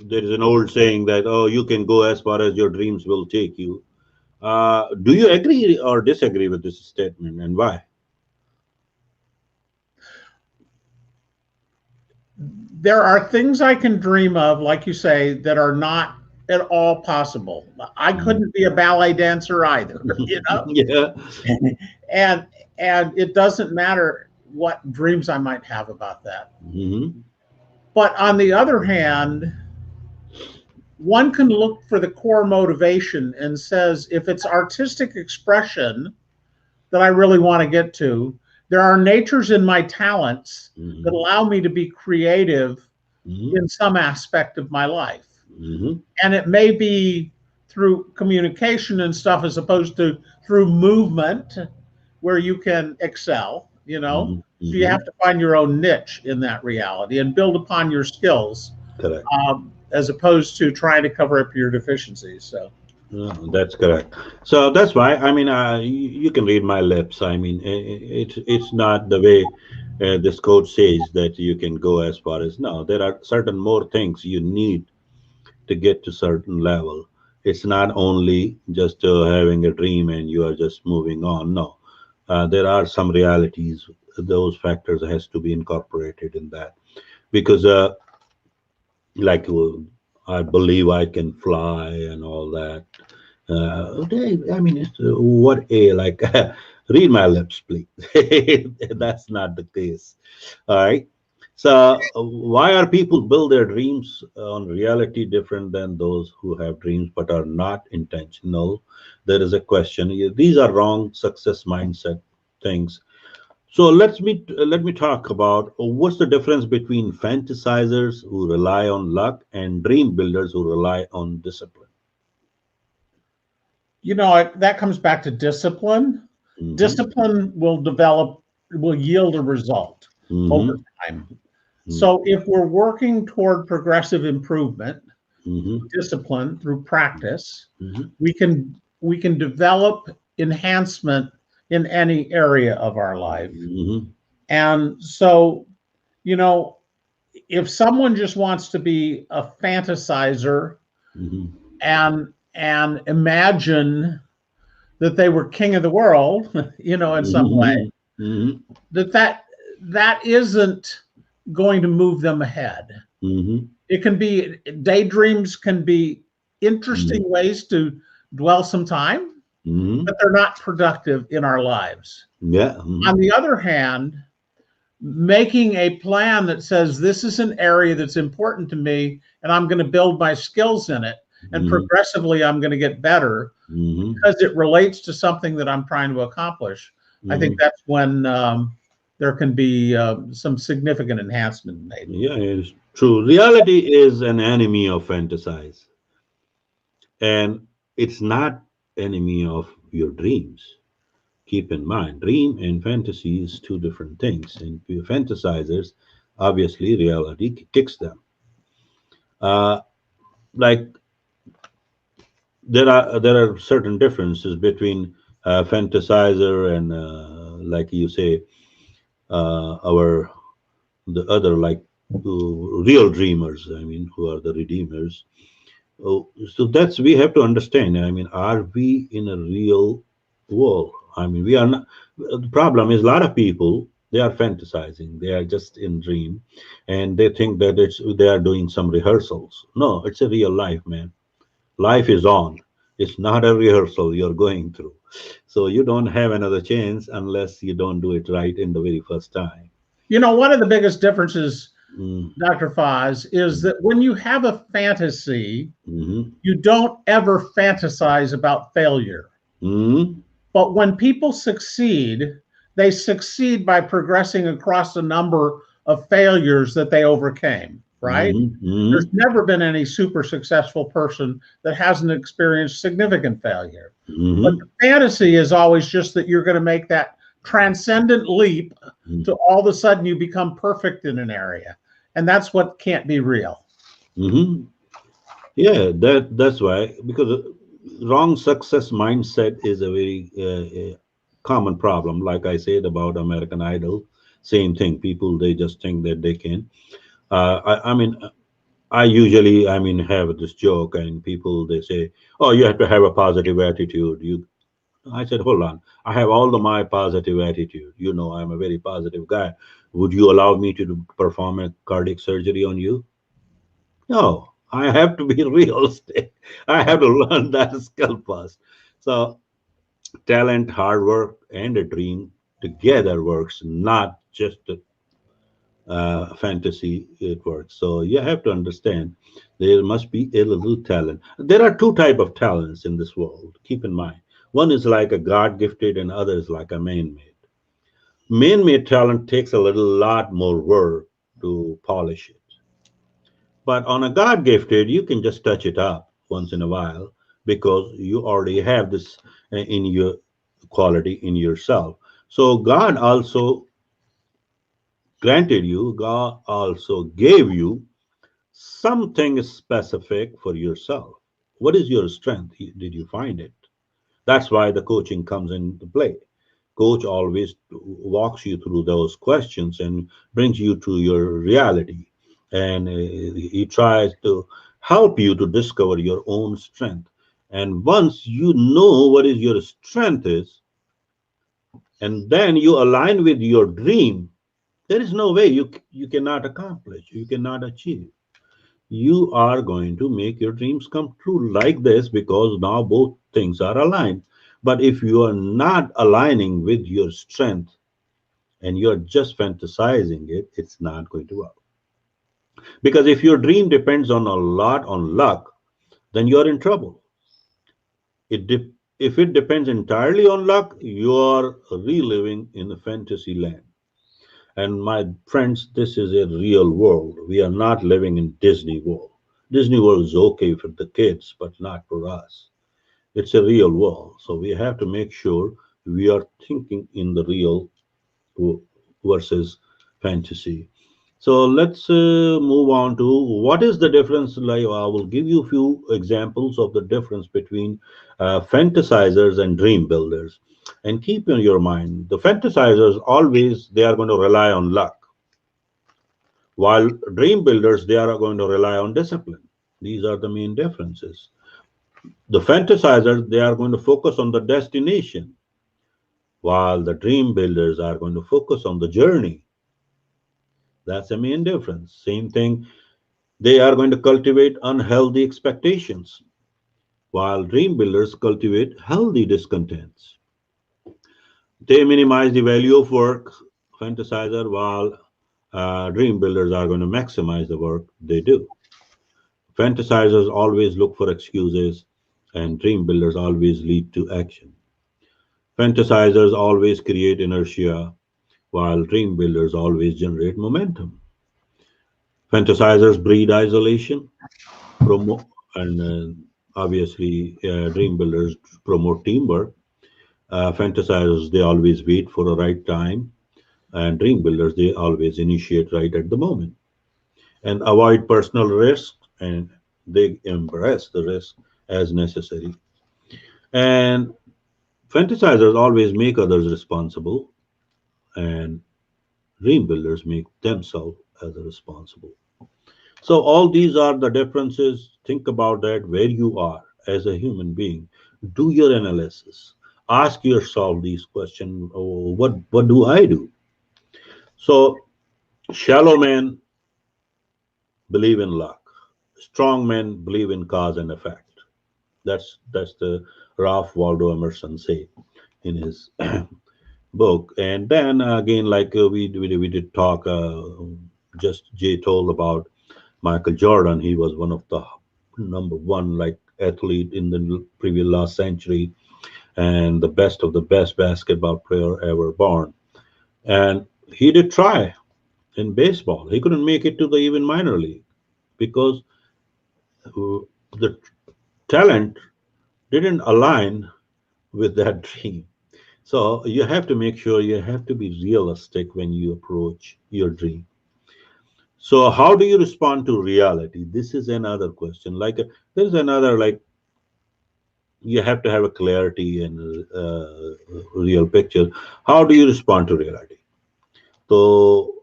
there is an old saying that, oh, you can go as far as your dreams will take you. Do you agree or disagree with this statement, and why? there are things I can dream of, like you say, that are not at all possible. I Mhm. couldn't be a ballet dancer either, you know. Yeah. and and it doesn't matter what dreams I might have about that. Hmm. But on the other hand, one can look for the core motivation and says if it's artistic expression that I really want to get to, there are natures in my talents that Hmm. allow me to be creative Hmm. in some aspect of my life. Hmm. And it may be through communication and stuff as opposed to through movement where you can excel, you know. Hmm. So you Hmm. have to find your own niche in that reality and build upon your skills, Correct. as opposed to trying to cover up your deficiencies. So, That's correct. So that's why I mean, you can read my lips. I mean, it's not the way this code says that you can go as far as no. There are certain more things you need to get to certain level. It's not only just having a dream and you are just moving on. No, there are some realities. Those factors has to be incorporated in that because, like, I believe I can fly and all that. I mean, what a like. Read my lips, please. That's not the case. All right. So, why are people build their dreams on reality different than those who have dreams but are not intentional? There is a question. These are wrong success mindset things. So let me talk about what's the difference between fantasizers who rely on luck and dream builders who rely on discipline. you know, that comes back to discipline. Hmm. Discipline will develop, will yield a result over Hmm. time. So if we're working toward progressive improvement, Hmm. discipline through practice, Hmm. we can develop enhancement in any area of our life. Hmm. And so, you know, if someone just wants to be a fantasizer Hmm. and imagine that they were king of the world, you know, in some way, Hmm. Hmm. that isn't going to move them ahead. Hmm. It can be daydreams can be interesting ways to dwell some time, Hmm. but they're not productive in our lives. Yeah. On the other hand, making a plan that says this is an area that's important to me and I'm going to build my skills in it and Hmm. progressively I'm going to get better Hmm. because it relates to something that I'm trying to accomplish. I think Hmm. that's when there can be some significant enhancement made. Yeah, it's true. Reality is an enemy of fantasize, and it's not enemy of your dreams. Keep in mind, dream and fantasy is two different things. And fantasizers, obviously, reality kicks them. Uh, like there are certain differences between fantasizer and like you say, our the other like real dreamers. I mean, who are the redeemers? Oh, so that's we have to understand. I mean, are we in a real world? I mean, we are not. The problem is a lot of people they are fantasizing. They are just in dream, and they think that it's they are doing some rehearsals. No, it's a real life, man. Life is on. It's not a rehearsal you're going through. So you don't have another chance unless you don't do it right in the very first time. You know, one of the biggest differences, Mm, Dr. Foz, is mm, that when you have a fantasy, mhm, you don't ever fantasize about failure. mm, But when people succeed, they succeed by progressing across a number of failures that they overcame, right? mhm, mhm, There's never been any super successful person that hasn't experienced significant failure. But mhm, the fantasy is always just that you're going to make that transcendent leap mhm, to all of a sudden you become perfect in an area. And that's what can't be real. mhm. Yeah, that's why because wrong success mindset is a very common problem. Like I said about American Idol, same thing. People they just think that they can. I mean, I usually I mean have this joke, and people they say, "Oh, you have to have a positive attitude." You I said, hold on. I have all the my positive attitude. You know, I'm a very positive guy. Would you allow me to perform a cardiac surgery on you? No, I have to be realistic. I have to learn that skill first. So talent, hard work, and a dream together works, not just a fantasy it works. So you have to understand there must be a little talent. There are two type of talents in this world. Keep in mind, one is like a God gifted, and other is like a man made. Man made talent takes a little lot more work to polish it. But on a God gifted, you can just touch it up once in a while because you already have this in your quality in yourself. So God also granted you, God also gave you something specific for yourself. What is your strength? Did you find it? That's why the coaching comes into play. Coach always walks you through those questions and brings you to your reality. And he tries to help you to discover your own strength. And once you know what is your strength is, and then you align with your dream, there is no way you cannot accomplish, you cannot achieve. You are going to make your dreams come true like this because now both things are aligned. But if you are not aligning with your strength and you're just fantasizing it, it's not going to work. Because if your dream depends on a lot on luck, then you're in trouble. If it depends entirely on luck, you are reliving in the fantasy land. And my friends, this is a real world. We are not living in Disney World. Disney World is okay for the kids, but not for us. It's a real world. So we have to make sure we are thinking in the real versus fantasy. So let's move on to what is the difference. Like I will give you a few examples of the difference between fantasizers and dream builders. And keep in your mind, the fantasizers always they are going to rely on luck, while dream builders they are going to rely on discipline. These are the main differences. The fantasizers they are going to focus on the destination, while the dream builders are going to focus on the journey. That's the main difference. Same thing, they are going to cultivate unhealthy expectations, while dream builders cultivate healthy discontents. They minimize the value of work, fantasizer, while dream builders are going to maximize the work they do. Fantasizers always look for excuses, and dream builders always lead to action. Fantasizers always create inertia, while dream builders always generate momentum. Fantasizers breed isolation, promote, and obviously, dream builders promote teamwork. Fantasizers they always wait for the right time, and dream builders they always initiate right at the moment and avoid personal risk, and they embrace the risk as necessary. And fantasizers always make others responsible, and dream builders make themselves as responsible. So all these are the differences. Think about that where you are as a human being. Do your analysis. Ask yourself these questions. Oh, what do I do? So shallow men believe in luck. Strong men believe in cause and effect. That's the Ralph Waldo Emerson say in his book. And then again, like we did talk, just Jay told about Michael Jordan. He was one of the number one like athlete in the previous last century, and the best of the best basketball player ever born. And he did try in baseball. He couldn't make it to the even minor league because the talent didn't align with that dream. So you have to make sure you have to be realistic when you approach your dream. So how do you respond to reality? This is another question. Like there's another like you have to have a clarity and real picture. How do you respond to reality? So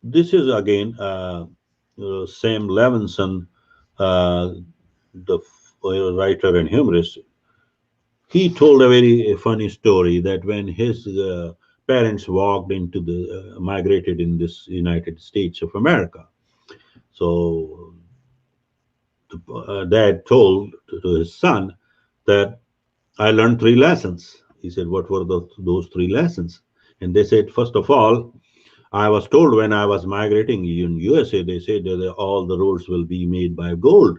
this is again Sam Levinson, the writer and humorist. he told a very funny story that when his parents walked into the migrated in this United States of America. So the dad told to his son that I learned three lessons. He said, "What were those three lessons?" And they said, "First of all, I was told when I was migrating in USA, they said that all the roads will be made by gold.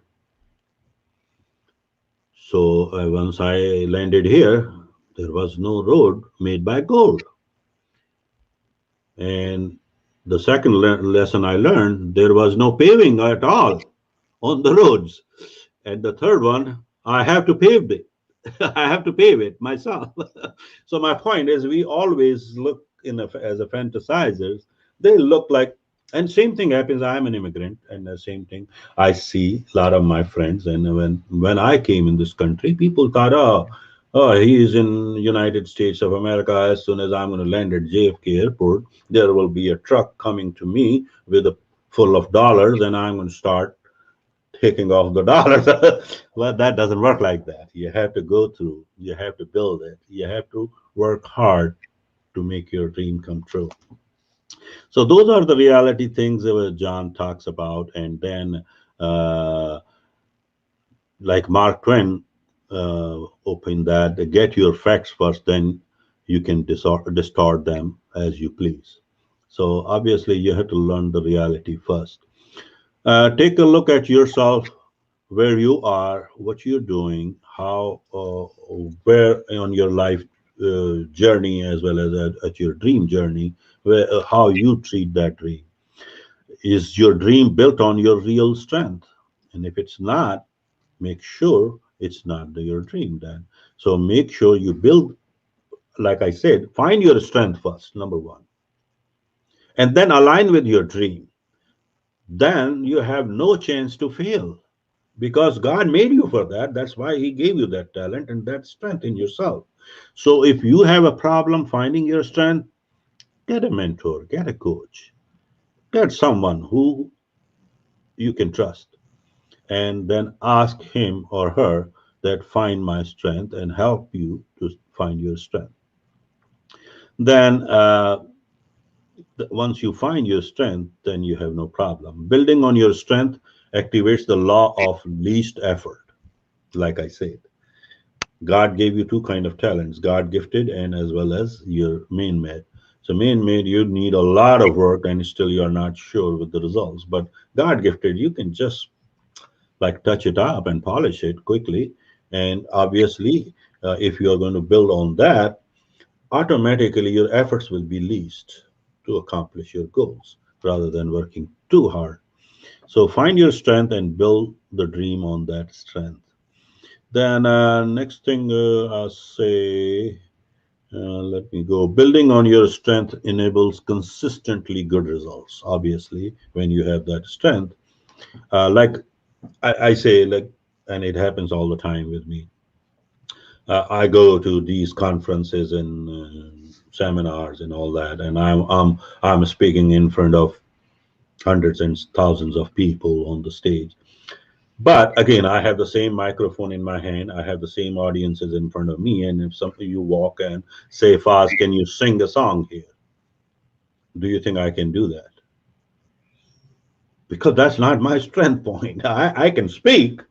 So once I landed here, there was no road made by gold. And the second lesson I learned, there was no paving at all on the roads. And the third one, I have to pave it. I have to pave it myself." So my point is, we always look as a fantasizers. They look like, and same thing happens. I'm an immigrant, and the same thing I see a lot of my friends. And when I came in this country, people thought, oh, he is in United States of America. As soon as I'm going to land at JFK Airport, there will be a truck coming to me with a full of dollars, and I'm going to start taking off the dollars. Well, that doesn't work like that. You have to go through, you have to build it, you have to work hard to make your dream come true. So those are the reality things that John talks about. And then uh, like Mark Twain opened that, get your facts first, then you can distort them as you please. So obviously you have to learn the reality first. Take a look at yourself, where you are, what you're doing, how, where on your life journey, as well as at your dream journey, where, how you treat that dream. Is your dream built on your real strength? And if it's not, make sure it's not your dream then. So make sure you build, like I said, find your strength first, number one, and then align with your dream. Then you have no chance to fail because God made you for that. That's why He gave you that talent and that strength in yourself. So if you have a problem finding your strength, get a mentor, get a coach, get someone who you can trust, and then ask him or her that find my strength and help you to find your strength. Then once you find your strength, then you have no problem. Building on your strength activates the law of least effort. Like I said, God gave you two kind of talents, God gifted and as well as your main made. So main made, you need a lot of work and still you're not sure with the results. But God gifted, you can just like touch it up and polish it quickly. And obviously, if you are going to build on that, automatically your efforts will be least to accomplish your goals rather than working too hard. So find your strength and build the dream on that strength. Then next thing I'll say, let me go. Building on your strength enables consistently good results. Obviously, when you have that strength, like I say, like, and it happens all the time with me. I go to these conferences and seminars and all that, and I'm speaking in front of hundreds and thousands of people on the stage. But again, I have the same microphone in my hand. I have the same audiences in front of me. And if something you walk and say, "Faz, can you sing a song here?" Do you think I can do that? Because that's not my strength point. I can speak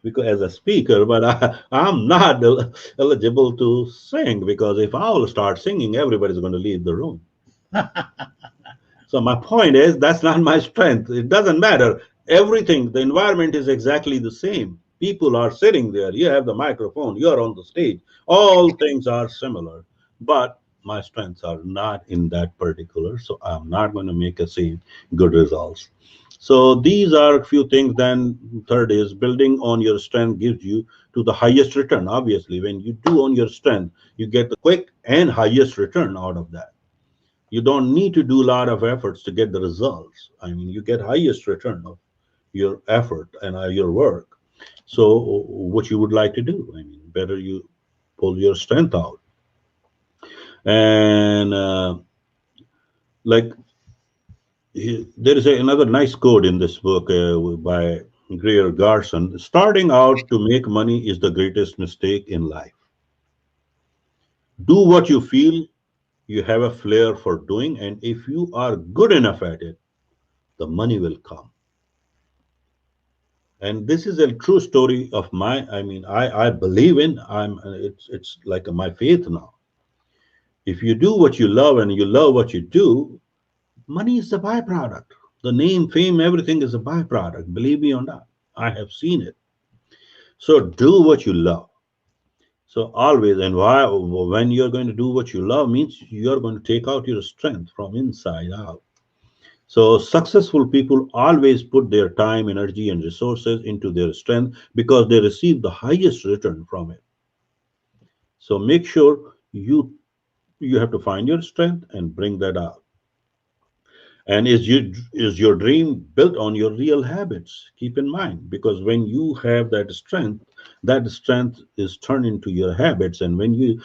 because as a speaker, but I'm not eligible to sing because if I will start singing, everybody's going to leave the room. So my point is that's not my strength. It doesn't matter. Everything, the environment is exactly the same. People are sitting there. You have the microphone. You're on the stage. All things are similar, but my strengths are not in that particular. So I'm not going to make a same good results. So these are a few things. Then third is building on your strength gives you to the highest return. Obviously, when you do on your strength, you get the quick and highest return out of that. You don't need to do a lot of efforts to get the results. I mean, you get highest return of your effort and your work. So what you would like to do, I mean, better you pull your strength out. And like there is another nice quote in this book by Greer Garson. Starting out to make money is the greatest mistake in life. Do what you feel you have a flair for doing, and if you are good enough at it, the money will come. And this is a true story of my, I believe in, it's like my faith now. If you do what you love and you love what you do, money is the byproduct. The name, fame, everything is a byproduct. Believe me or not, I have seen it. So do what you love. So always, and why, when you're going to do what you love means you're going to take out your strength from inside out. So successful people always put their time, energy, and resources into their strength because they receive the highest return from it. So make sure you have to find your strength and bring that out. And is your dream built on your real habits? Keep in mind, because when you have that strength is turned into your habits. And when you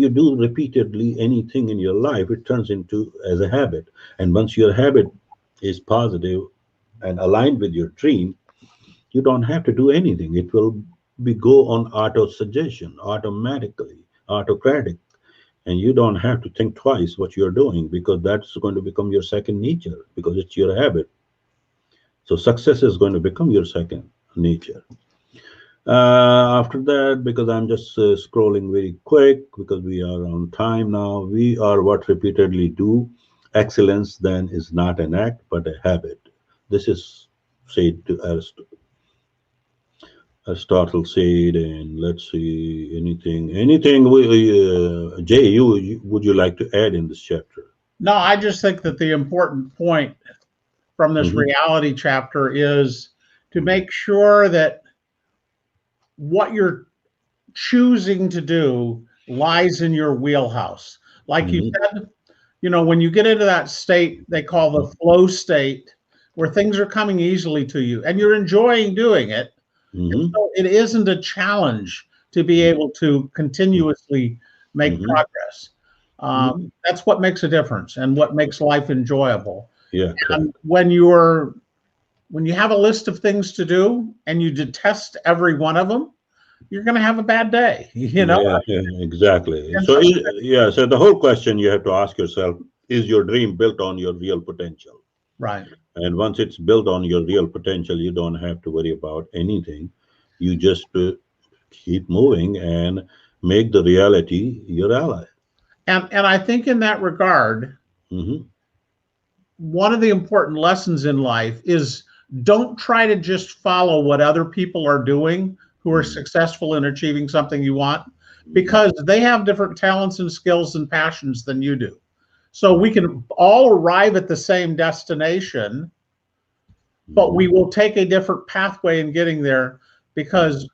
do repeatedly anything in your life, it turns into as a habit. And once your habit is positive and aligned with your dream, you don't have to do anything. It will be go on auto suggestion, automatically, autocratic, and you don't have to think twice what you're doing because that's going to become your second nature because it's your habit. So success is going to become your second nature. After that, because I'm just scrolling very quick because we are on time now, we are what repeatedly do. Excellence then is not an act but a habit. This is said to Aristotle said, and let's see anything. Jay, would you like to add in this chapter? No, I just think that the important point from this Hmm. reality chapter is to make sure that what you're choosing to do lies in your wheelhouse. Like you Hmm. said, when you get into that state they call the flow state, where things are coming easily to you and you're enjoying doing it. And Hmm. so it isn't a challenge to be able to continuously make Hmm. progress. Hmm. That's what makes a difference and what makes life enjoyable. Yeah, And correct. when you have a list of things to do and you detest every one of them, you're going to have a bad day, Yeah, yeah, exactly. And So, so, yeah, so the whole question you have to ask yourself, is your dream built on your real potential? right. And once it's built on your real potential, you don't have to worry about anything. You just keep moving and make the reality your ally. And I think in that regard, Hmm. one of the important lessons in life is don't try to just follow what other people are doing who are Hmm. successful in achieving something you want, Hmm. because they have different talents and skills and passions than you do. So we can all arrive at the same destination, but we Hmm. will take a different pathway in getting there because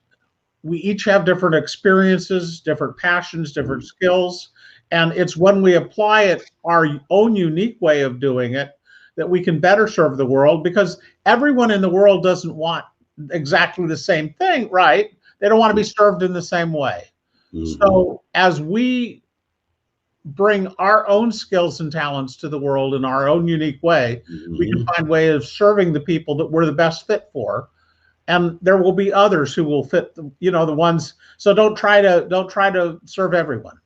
we each have different experiences, different passions, different skills. And it's when we apply it, our own unique way of doing it, that we can better serve the world, because everyone in the world doesn't want exactly the same thing, right? They don't want to be served in the same way. Hmm. So as we bring our own skills and talents to the world in our own unique way, we can Hmm. find ways of serving the people that we're the best fit for, and there will be others who will fit the ones. So don't try to serve everyone.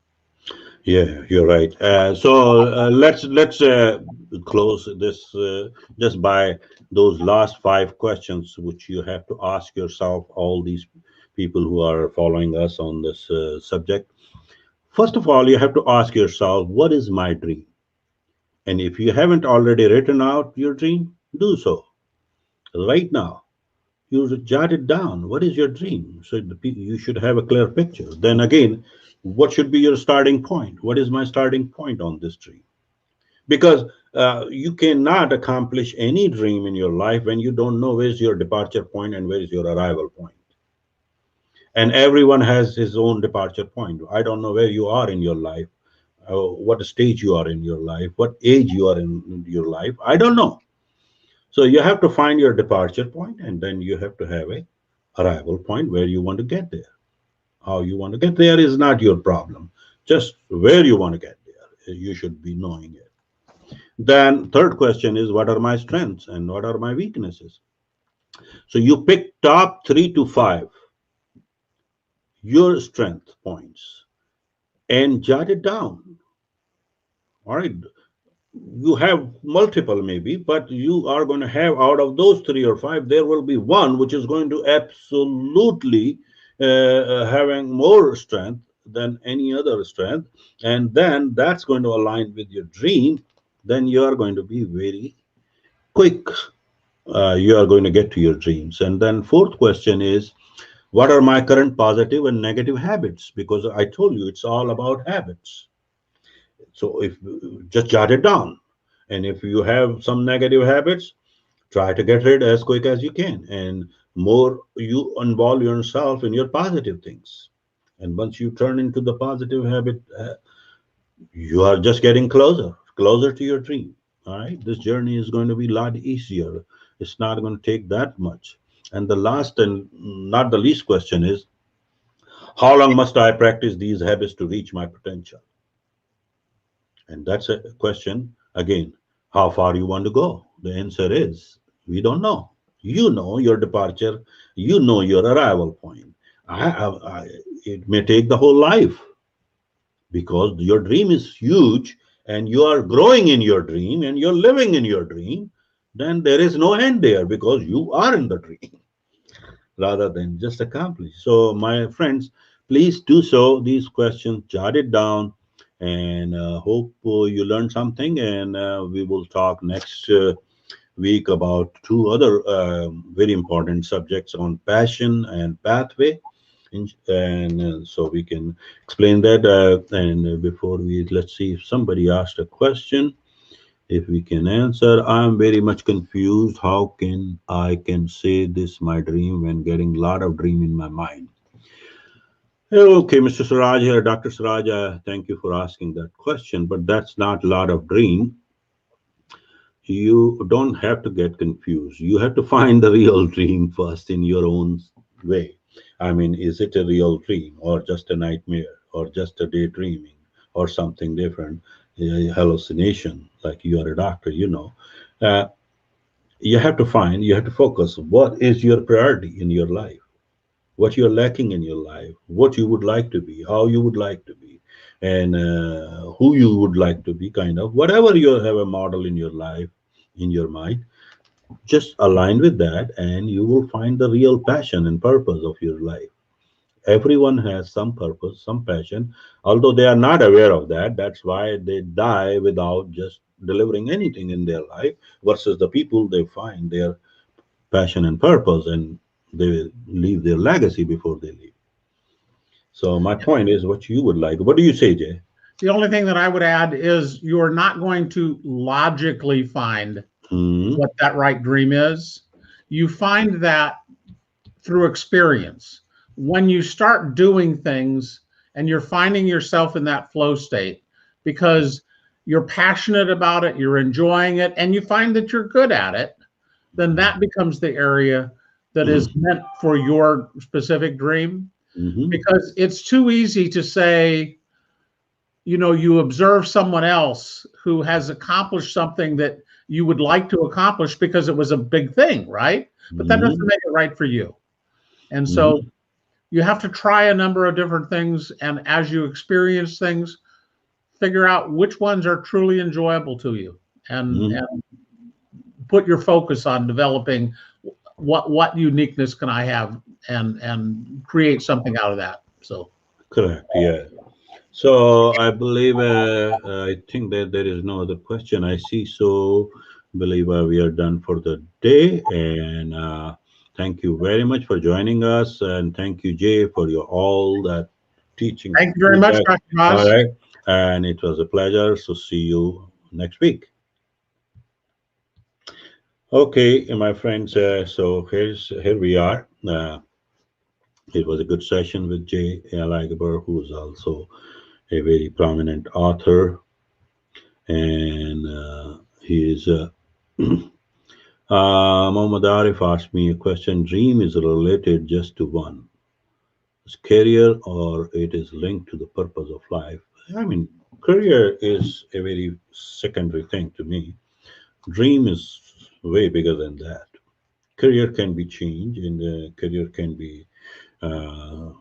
Yeah, you're right. So let's close this just by those last five questions, which you have to ask yourself. All these people who are following us on this subject. First of all, you have to ask yourself, what is my dream? And if you haven't already written out your dream, do so right now. You should jot it down. What is your dream? So you should have a clear picture. Then again, what should be your starting point? What is my starting point on this dream? Because you cannot accomplish any dream in your life when you don't know where's your departure point and where is your arrival point. And everyone has his own departure point. I don't know where you are in your life, what stage you are in your life, what age you are in your life. I don't know. So you have to find your departure point, and then you have to have a arrival point where you want to get there. How you want to get there is not your problem. Just where you want to get there, you should be knowing it. Then third question is, what are my strengths and what are my weaknesses? So you pick top 3 to 5 your strength points, and jot it down. All right. You have multiple maybe, but you are going to have out of those three or five, there will be one which is going to absolutely having more strength than any other strength. And then that's going to align with your dream. Then you are going to be very quick. You are going to get to your dreams. And then fourth question is, what are my current positive and negative habits? Because I told you it's all about habits. So if just jot it down, and if you have some negative habits, try to get rid as quick as you can, and more you involve yourself in your positive things. And once you turn into the positive habit, you are just getting closer to your dream. All right, this journey is going to be a lot easier. It's not going to take that much. And the last and not the least question is, how long must I practice these habits to reach my potential? And that's a question again, how far you want to go. The answer is, we don't know. You know your departure, you know your arrival point. It may take the whole life, because your dream is huge and you are growing in your dream and you're living in your dream. Then there is no end there, because you are in the dream rather than just accomplish. So, my friends, please do so. These questions, jot it down, and hope you learned something. And we will talk next week about two other very important subjects on passion and pathway. And so we can explain that. And before we, let's see if somebody asked a question. If we can answer, I'm very much confused. How can I can say this my dream when getting a lot of dream in my mind? Okay, Mr. Suraj here, Dr. Suraj, thank you for asking that question, but that's not a lot of dream. You don't have to get confused. You have to find the real dream first in your own way. I mean, is it a real dream or just a nightmare or just a daydreaming or something different, a hallucination? Like you are a doctor, you know. Uh, you have to focus. What is your priority in your life? What you're lacking in your life, what you would like to be, how you would like to be, and who you would like to be, kind of. Whatever you have a model in your life, in your mind, just align with that, and you will find the real passion and purpose of your life. Everyone has some purpose, some passion, although they are not aware of that. That's why they die without just delivering anything in their life, versus the people they find their passion and purpose, and they leave their legacy before they leave. So my point is, what you would like. What do you say, Jay? The only thing that I would add is you're not going to logically find Hmm. what that right dream is. You find that through experience. When you start doing things and you're finding yourself in that flow state because you're passionate about it, you're enjoying it, and you find that you're good at it, then that becomes the area that is meant for your specific dream. Hmm. Because it's too easy to say, you know, you observe someone else who has accomplished something that you would like to accomplish because it was a big thing, right? But that doesn't Hmm. make it right for you. And so Hmm. you have to try a number of different things. And as you experience things, figure out which ones are truly enjoyable to you, Hmm. and put your focus on developing what uniqueness can I have, and create something out of that. So Correct. Yeah. So I believe, I think that there is no other question I see. So I believe we are done for the day. And thank you very much for joining us. And thank you, Jay, for your all that teaching thank you very much, feedback. Dr. All Ross. right. And it was a pleasure. So see you next week. Okay, my friends. So here we are. It was a good session with Jay Alagaber, who is also a very prominent author, and he is. Muhammad Arif asked me a question. Dream is related just to one. Is career, or it is linked to the purpose of life? I mean, career is a very secondary thing to me. Dream is way bigger than that. Career can be changed, and career can be uh,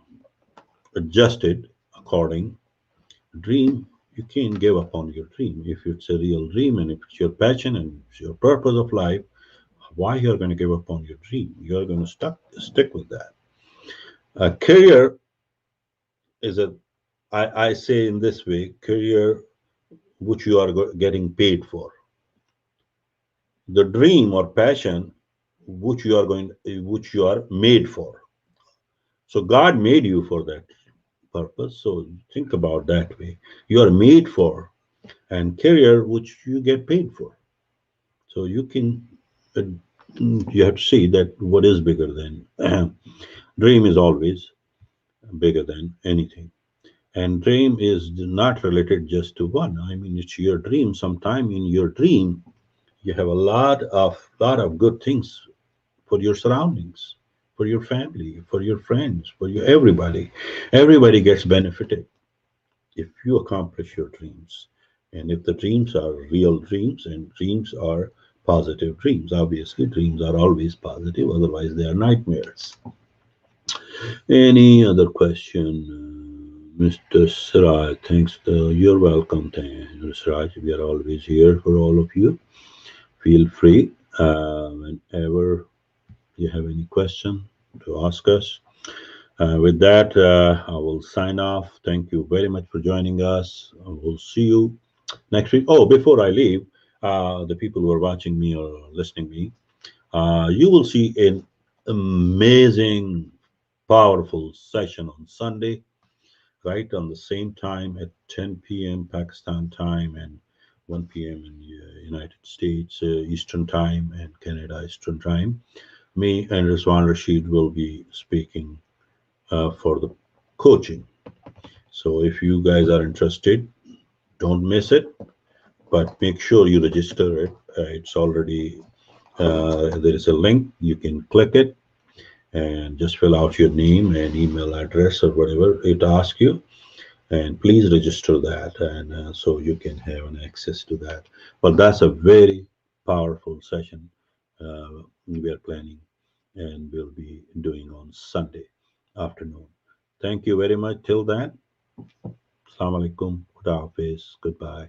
adjusted according. Dream, you can't give up on your dream. If it's a real dream and if it's your passion and it's your purpose of life, why you're going to give up on your dream? You're going to stick with that. A career is I say in this way, career which you are getting paid for. The dream or passion which you are made for. So God made you for that purpose. So think about that way. You are made for, and career which you get paid for. So you can uh, you have to see that what is bigger than dream is always bigger than anything. And dream is not related just to one. I mean, it's your dream. Sometime in your dream, you have a lot of good things for your surroundings, for your family, for your friends, for your everybody. Everybody gets benefited if you accomplish your dreams. And if the dreams are real dreams and dreams are positive dreams, obviously dreams are always positive, otherwise they are nightmares. Any other question, Mr. Siraj? Thanks. You're welcome, Siraj. We are always here for all of you. Feel free whenever you have any question to ask us. With that, I will sign off. Thank you very much for joining us. We'll see you next week. Oh, before I leave, the people who are watching me or listening me, you will see an amazing, powerful session on Sunday, right on the same time at 10 p.m. Pakistan time and 1 p.m. in the United States Eastern time and Canada Eastern time. Me and Rizwan Rashid will be speaking for the coaching. So if you guys are interested, don't miss it, but make sure you register it. It's already there is a link. You can click it and just fill out your name and email address or whatever it asks you, and please register that, and so you can have an access to that. But that's a very powerful session we are planning and we'll be doing on Sunday afternoon. Thank you very much. Till then, Assalamu alaikum, Khuda Hafiz, goodbye.